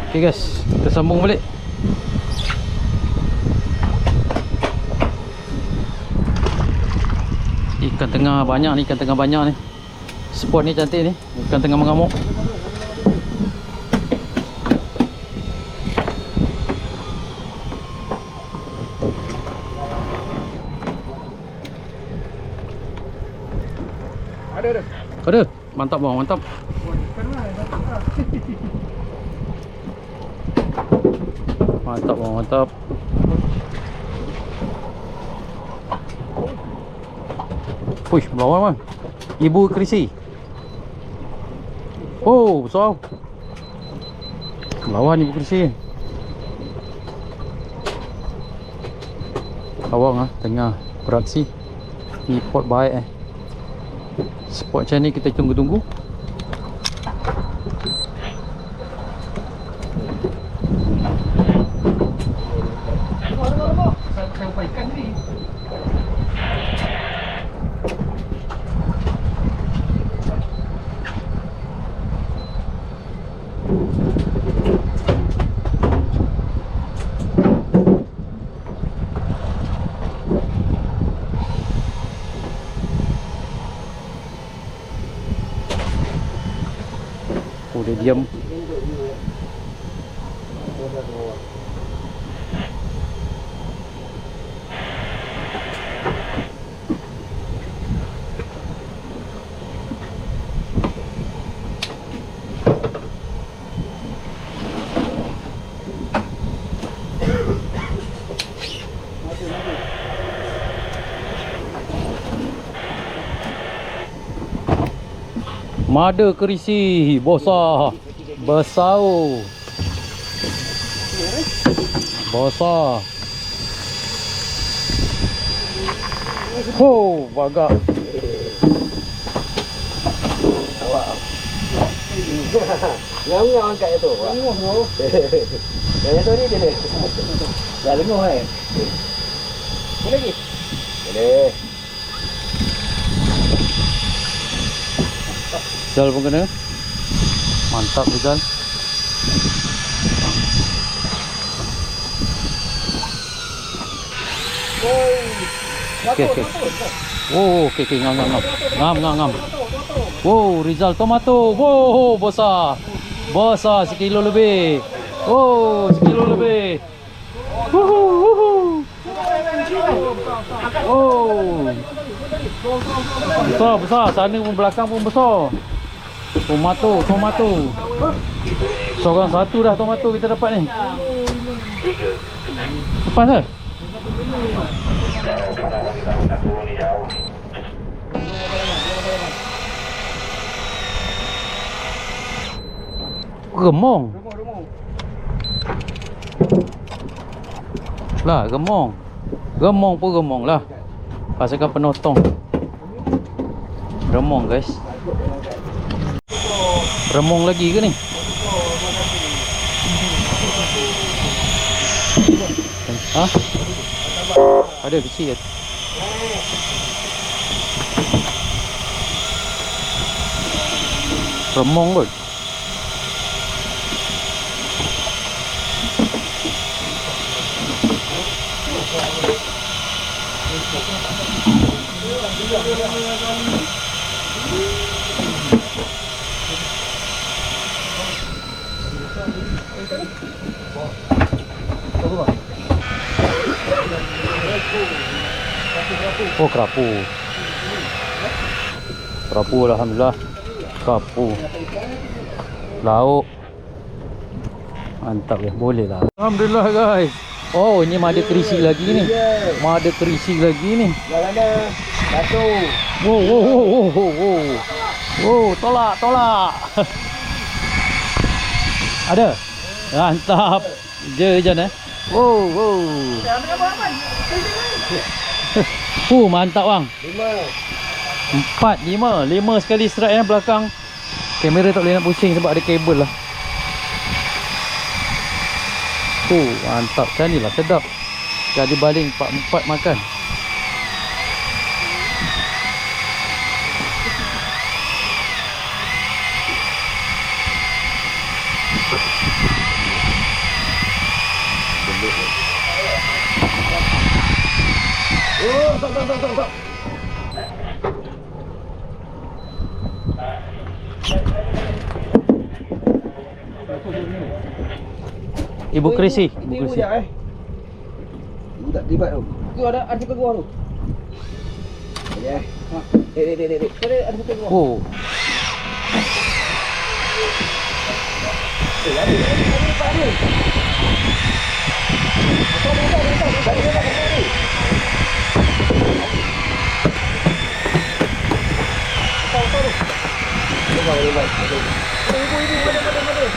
Okay guys, kita sambung balik. Ikan tengah banyak ni, ikan tengah banyak ni. Spot ni cantik ni, ikan tengah mengamuk. Ada. Mantap bang, mantap. Mantap bang, mantap. Push, bawah bang. Ibu kerisi. Oh, besar. Lawan ibu kerisi. Awang tengah beraksi. Ni pot baik Spot macam ni kita tunggu-tunggu. Oh, dia diam. Mada kerisi besar. Besar. Besar. Oh, bagak. Ngam-ngam angkat tu. Yang tu ni dia. Dah lenguh Boleh lagi? Boleh. Rizal pun kena. Mantap Rizal. Okey okey. Oh okey okey, ngam. Wow, Rizal tomato. Wow, besar. Besar sekilo lebih. Oh, sekilo lebih. Oh. Besar. Sana pun belakang pun besar. Tomato. Seorang satu dah tomato kita dapat ni. Lepas dah. Gemong. Lah, gemong. Gemong pun gemong lah. Pasalkan penotong. Remong guys. Remong lagi ke ni? Ha? Ada kecil. Remong kot. Oh, kerapu. Kerapu alhamdulillah. Kerapu. Lauk. Mantap ya, boleh lah. Alhamdulillah guys. Oh, ini mada kerisi lagi ni. Mada kerisi lagi ni. Dah ada. Satu. Wow, tolak. Ada. Mantap. Jan Wow. Mantap bang. 5 sekali strike belakang. Kamera tak boleh nak pusing sebab ada kabel lah. Mantap kan ni lah, sedap. Jadi baling 4 makan. Oh, stop. Ibu Krisi. Ibu sekejap Ibu tak terlibat tu. Tu ada muka gua tu. Ya. Dek. Tadi ada muka gua. Oh.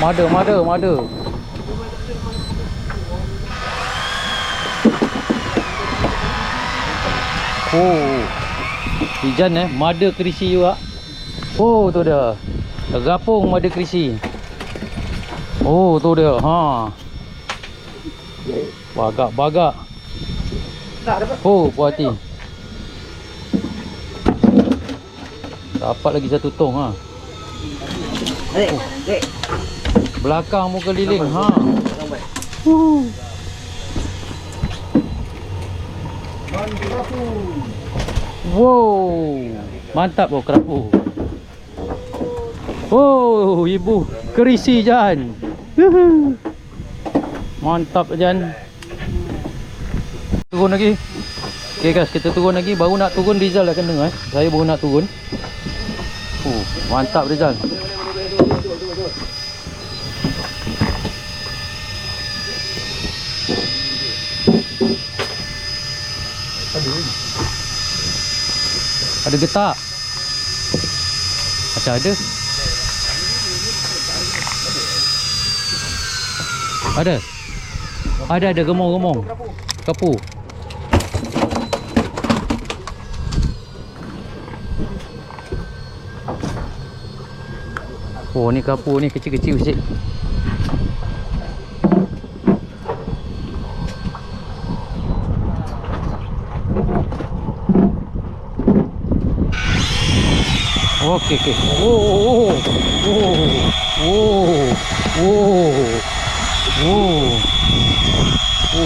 Mada. Oh. Ijan mada Krisi juga. Oh, tu dia. Gapung mada Krisi. Oh, tu dia. Ha. Bagak. Tak dapat. Oh, puas hati. Dapat lagi satu tong ha. Dek. Belakang muka liling ha. Lambat. Wow. Mantap kerapu. Oh, Ibu Krisi Jan. Mantap Jan. Turun lagi. Okay guys, kita turun lagi. Baru nak turun Rizal dah kena Saya baru nak turun. Mantap Rizal. Ada getak. Macam ada. Ada gemong. Kapu. Oh, ni kapu ni kecil-kecil sikit. Okey.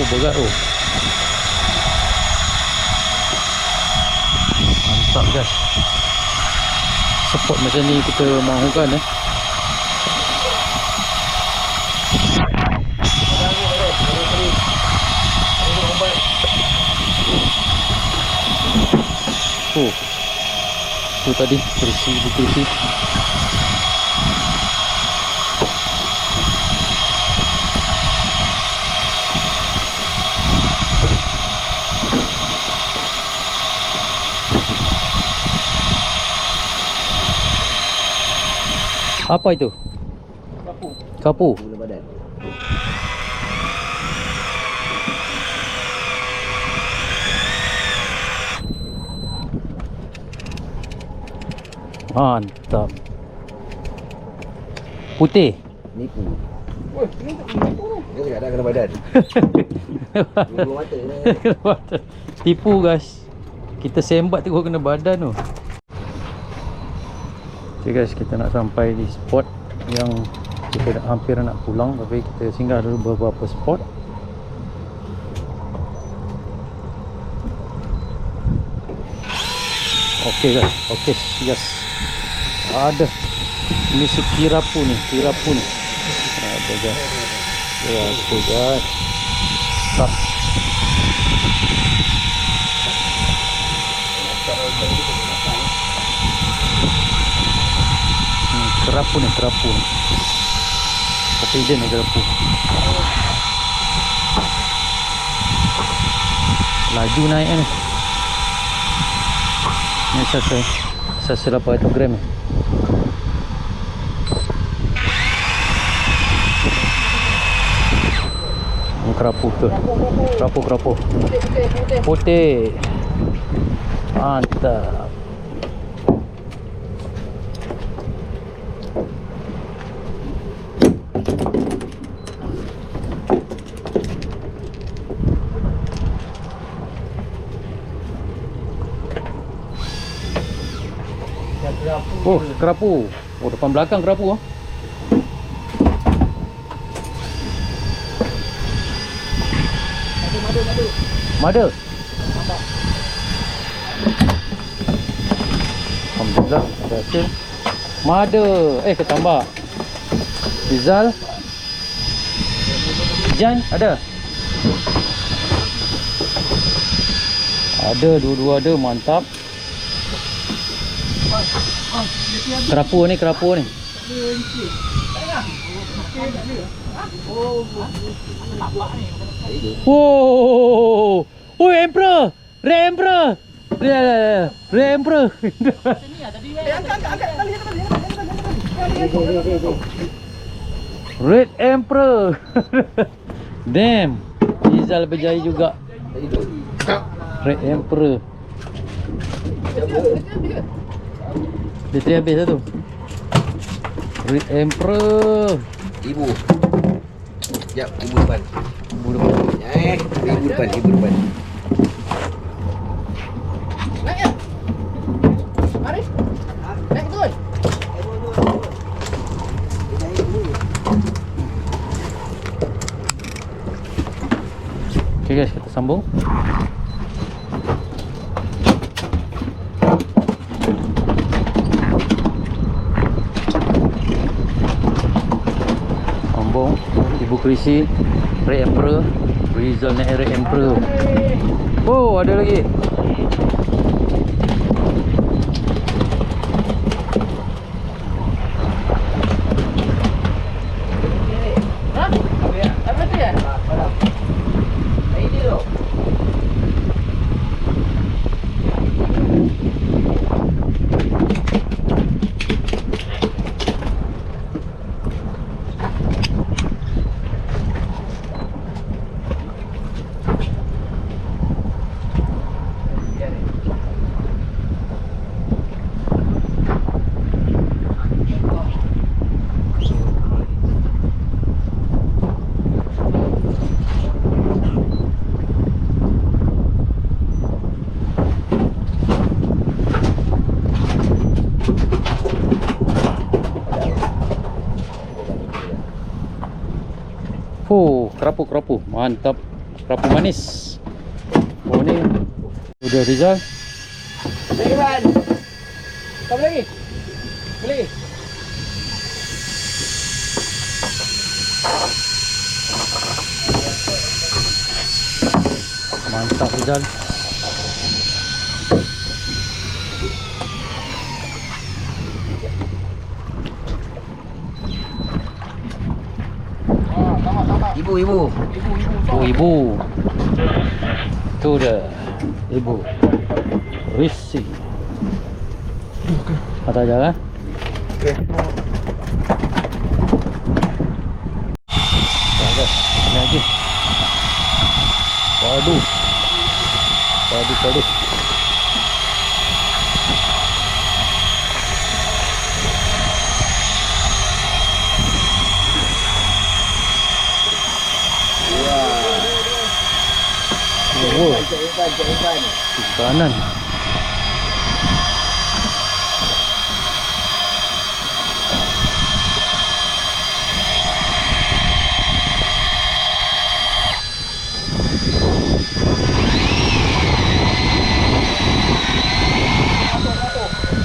Berat tu. Mantap guys. Spot macam ni kita mahukan Tu tadi Krisi. Apa itu? Kapu. Gula badan. Mantap. Putih. Nipu. Woi, ni tak nipu tu. Dia cakap dah kena badan. Gula mata ni. Tipu guys. Kita sembat tengok kena badan tu. Okay guys, kita nak sampai di spot yang kita dah hampir nak pulang, tapi kita singgah dulu beberapa spot. Okay guys, okay, yes. Ada. Ini si kirapu ni. Ada guys. Kirapu guys. Tak. Kerapu ni. Kopi dia ni kerapu. Laju naik ni. Ni saya 800 gram ni. Kerapu tu. Kerapu. Putih. Mantap. Oh, kerapu. Oh, depan belakang kerapu ah. Mada. Alhamdulillah ada hasil. Mada. Ketambak. Rizal. Jan ada. Ada, dua-dua ada, mantap. Kerapu ni. Wow. Oh, Emperor. Emperor. Emperor. Red Emperor. Damn. Rizal berjaya juga. Red Emperor. Bateri habis dah tu. Red Emperor. Ibu. Sekejap, ibu depan. Ibu depan. Ibu depan. Naik ya. Mari. Naik turun. Okay guys, kita sambung. Ibu Krisi, Red Emperor, Rizal naik Red Emperor. Oh, ada lagi. Hah? Apa tu ya? Ini loh. Kerapu. Mantap. Kerapu manis. Oh ni. Udah Rizal. Lagi ban. Tambah lagi. Boleh. Mantap Rizal. Ibu. Oh, ibu. Tu dah. Ibu. Risi. Patah jalan. Okey. Ini lagi. Waduh. Ikan. Kanan.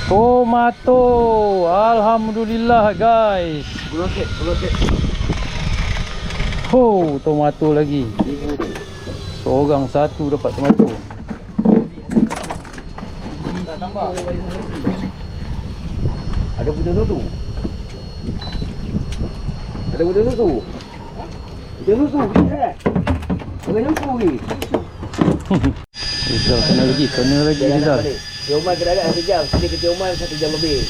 Tomato. Alhamdulillah guys. Buloket. Oh, tomato lagi. Seorang satu dapat tomato. Ada putih tu. Putih tu kan? Jangan nyampu ni. Rizal kena lagi Rizal. Tioman kena agak 1 jam. Sini ke Tioman 1 jam lebih.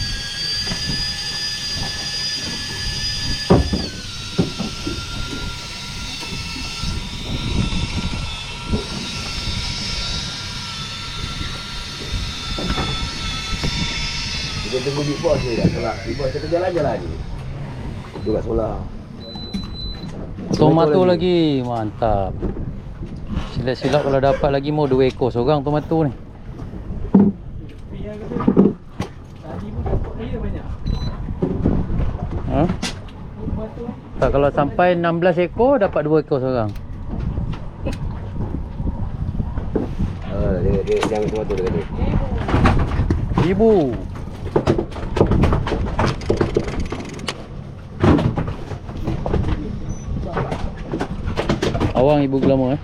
Kita tunggu big boss ni kat solar. Big boss kita jalan-jalan ni. Duduk kat solar. Tomato lagi. Mantap. Silap-silap kalau dapat lagi mau 2 ekor seorang tomato ni. Tadi pun dapat saya Ha? Tak, kalau sampai 16 ekor dapat 2 ekor seorang. Dia yang semua tu dia kata. Ibu. Awang ibu glamour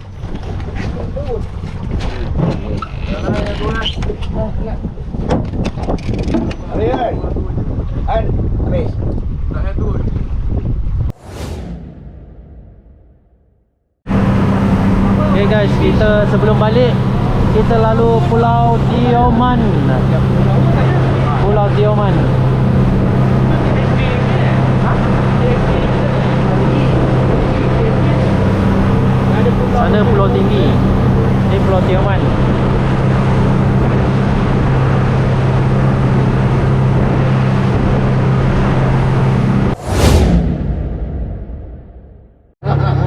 Habis. Okay guys, kita sebelum balik kita lalu Pulau Tioman. Pulau Tioman. Sana pulau tinggi. Ini Pulau Tioman.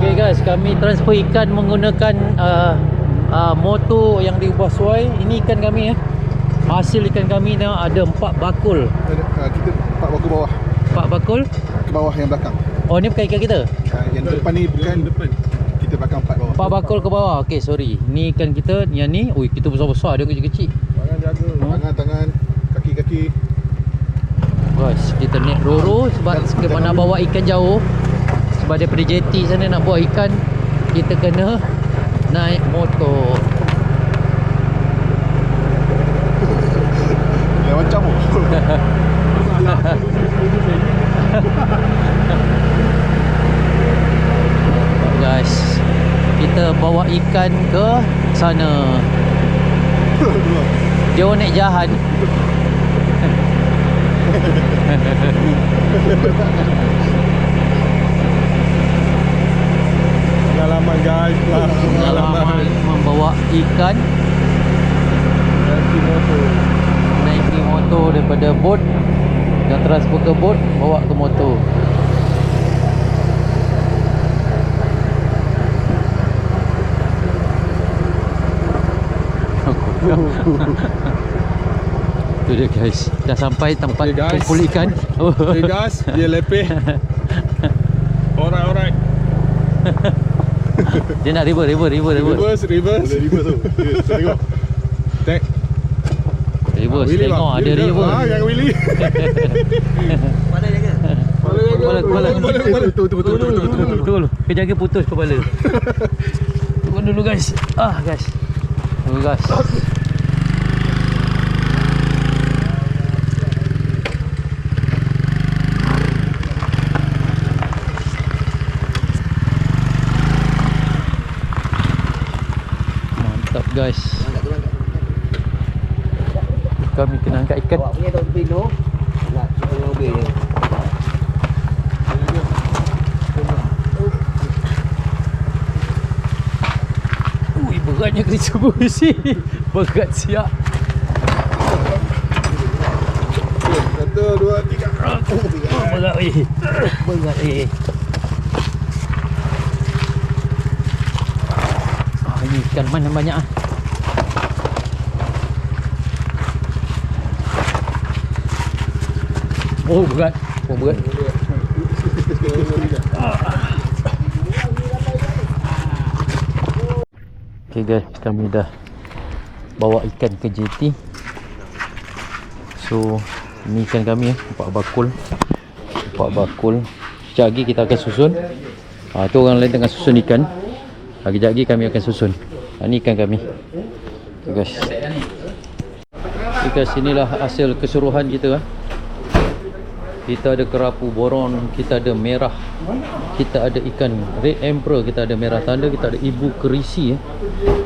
Okay guys, kami transfer ikan menggunakan motor yang diubah suai. Ini ikan kami hasil ikan kami ni ada 4 bakul. Kita 4 bakul bawah. 4 bakul Ke bawah yang belakang. Oh, ni bukan ikan kita. Yang depan ni bukan depan. Kita belakang 4 bawah. 4 bakul ke bawah. Okey, sorry. Ni ikan kita, yang ni, oi kita besar-besar, dia kecil-kecil. Tangan jaga. Tangan, kaki-kaki. Guys, kita naik roro sebab mana bawa ikan jauh. Sebab daripada jeti sana nak bawa ikan, kita kena naik motor. Yang macam Guys, kita bawa ikan ke sana. Dia orang naik jahan. pengalaman guys. Pengalaman membawa ikan. Naiki motor daripada bot dan transfer ke bot, bawa ke motor. Tu dia guys, dah sampai tempat kumpul ikan. Okay guys, dia lepeh. Alright. Dia nak reverse. Reverse tu. Tengok. Tag. Reverse, Willy tengok bang. ada reverse. Yang Willy. Mana jaga? Kepala. Betul. Betul. Kejaga putus kepala. Tunggu dulu guys. Guys. Tunggu guys. Mantap guys. Kami kena angkat ikan. Awak punya tu pindu. Nak cuba mobil dia. Ui, beratnya kereta busi. Berat siap. 1, 2, 3. Berat Berat ini ikan mana banyak Oh berat. Okay guys, kami dah bawa ikan ke jeti. So ini ikan kami 4 bakul. Sekejap lagi kita akan susun. Tu orang lain tengah susun ikan. Sekejap lagi kami akan susun. Ini ikan kami. Okay guys. Okay guys, inilah hasil keseluruhan kita. Kita ada kerapu boron, kita ada merah, kita ada ikan red emperor, kita ada merah tanda, kita ada ibu kerisi.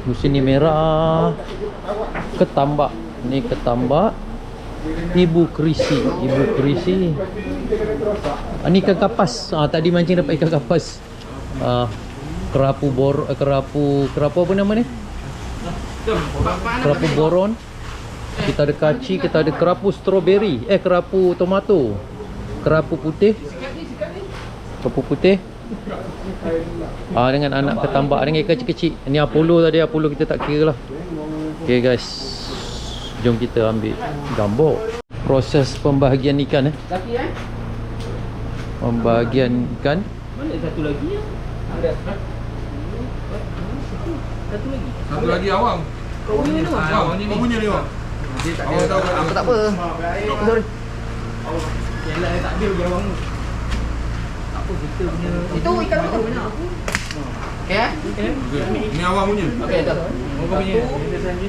Di sini merah ketambak. Ni ketambak. Ibu kerisi. Ni ikan kapas. Tadi mancing dapat ikan kapas. Kerapu apa nama ni? Kerapu boron. Kita ada kaci, kita ada kerapu strawberry, kerapu tomato. Kerapu putih. Dengan anak ketambak dengan ikan kecil-kecil. Ni Apollo tadi, Apollo kita tak kira lah. Okay guys, jom kita ambil gambar proses pembahagian ikan. Pembahagian ikan. Mana satu lagi ya? Ada. Satu lagi. Satu lagi awam. Kau punya ni mana? Awam ni. Kau punya ni awam. Awam tahu Apa tak apa. Sorry. Yalah tak ada bagi awang tu. Tak apa kita punya. Itu ikan apa tu? Okey eh? Ni awam punya. Okey dah. Kau punya.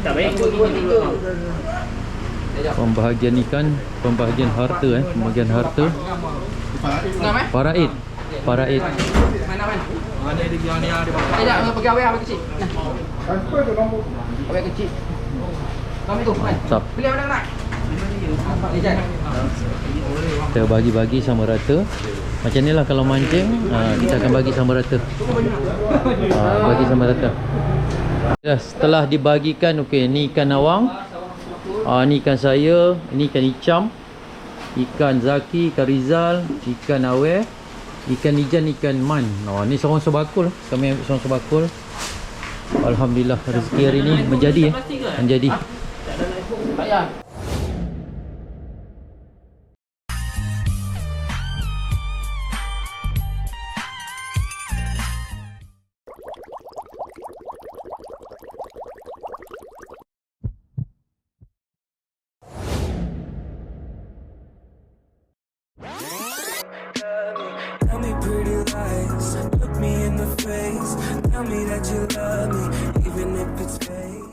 Tak baik. Pembahagian ikan, pembahagian harta pembahagian harta. Ngam eh? Faraid. Faraid. Mana man? Mana dia yang ni ada bapak. Tak nak pergi awal kecil. Awal kecil. Kamu tu kan? Tap. Beli mana nak? Ejan. Kita bagi-bagi sama rata. Macam ni lah kalau mancing, kita akan bagi sama rata. Bagi sama rata. Ya, setelah dibagikan, okey, ni ikan awang. Ni ikan saya, ini ikan icam, ikan Zaki, ikan Rizal, ikan Aweh, ikan Ijan, ikan Man. Ni seorang sebakul. Kami ambil seorang sebakul. Alhamdulillah rezeki hari ni menjadi menjadi. Ayah. Tell me pretty lies, look me in the face. Tell me that you love me, even if it's fake.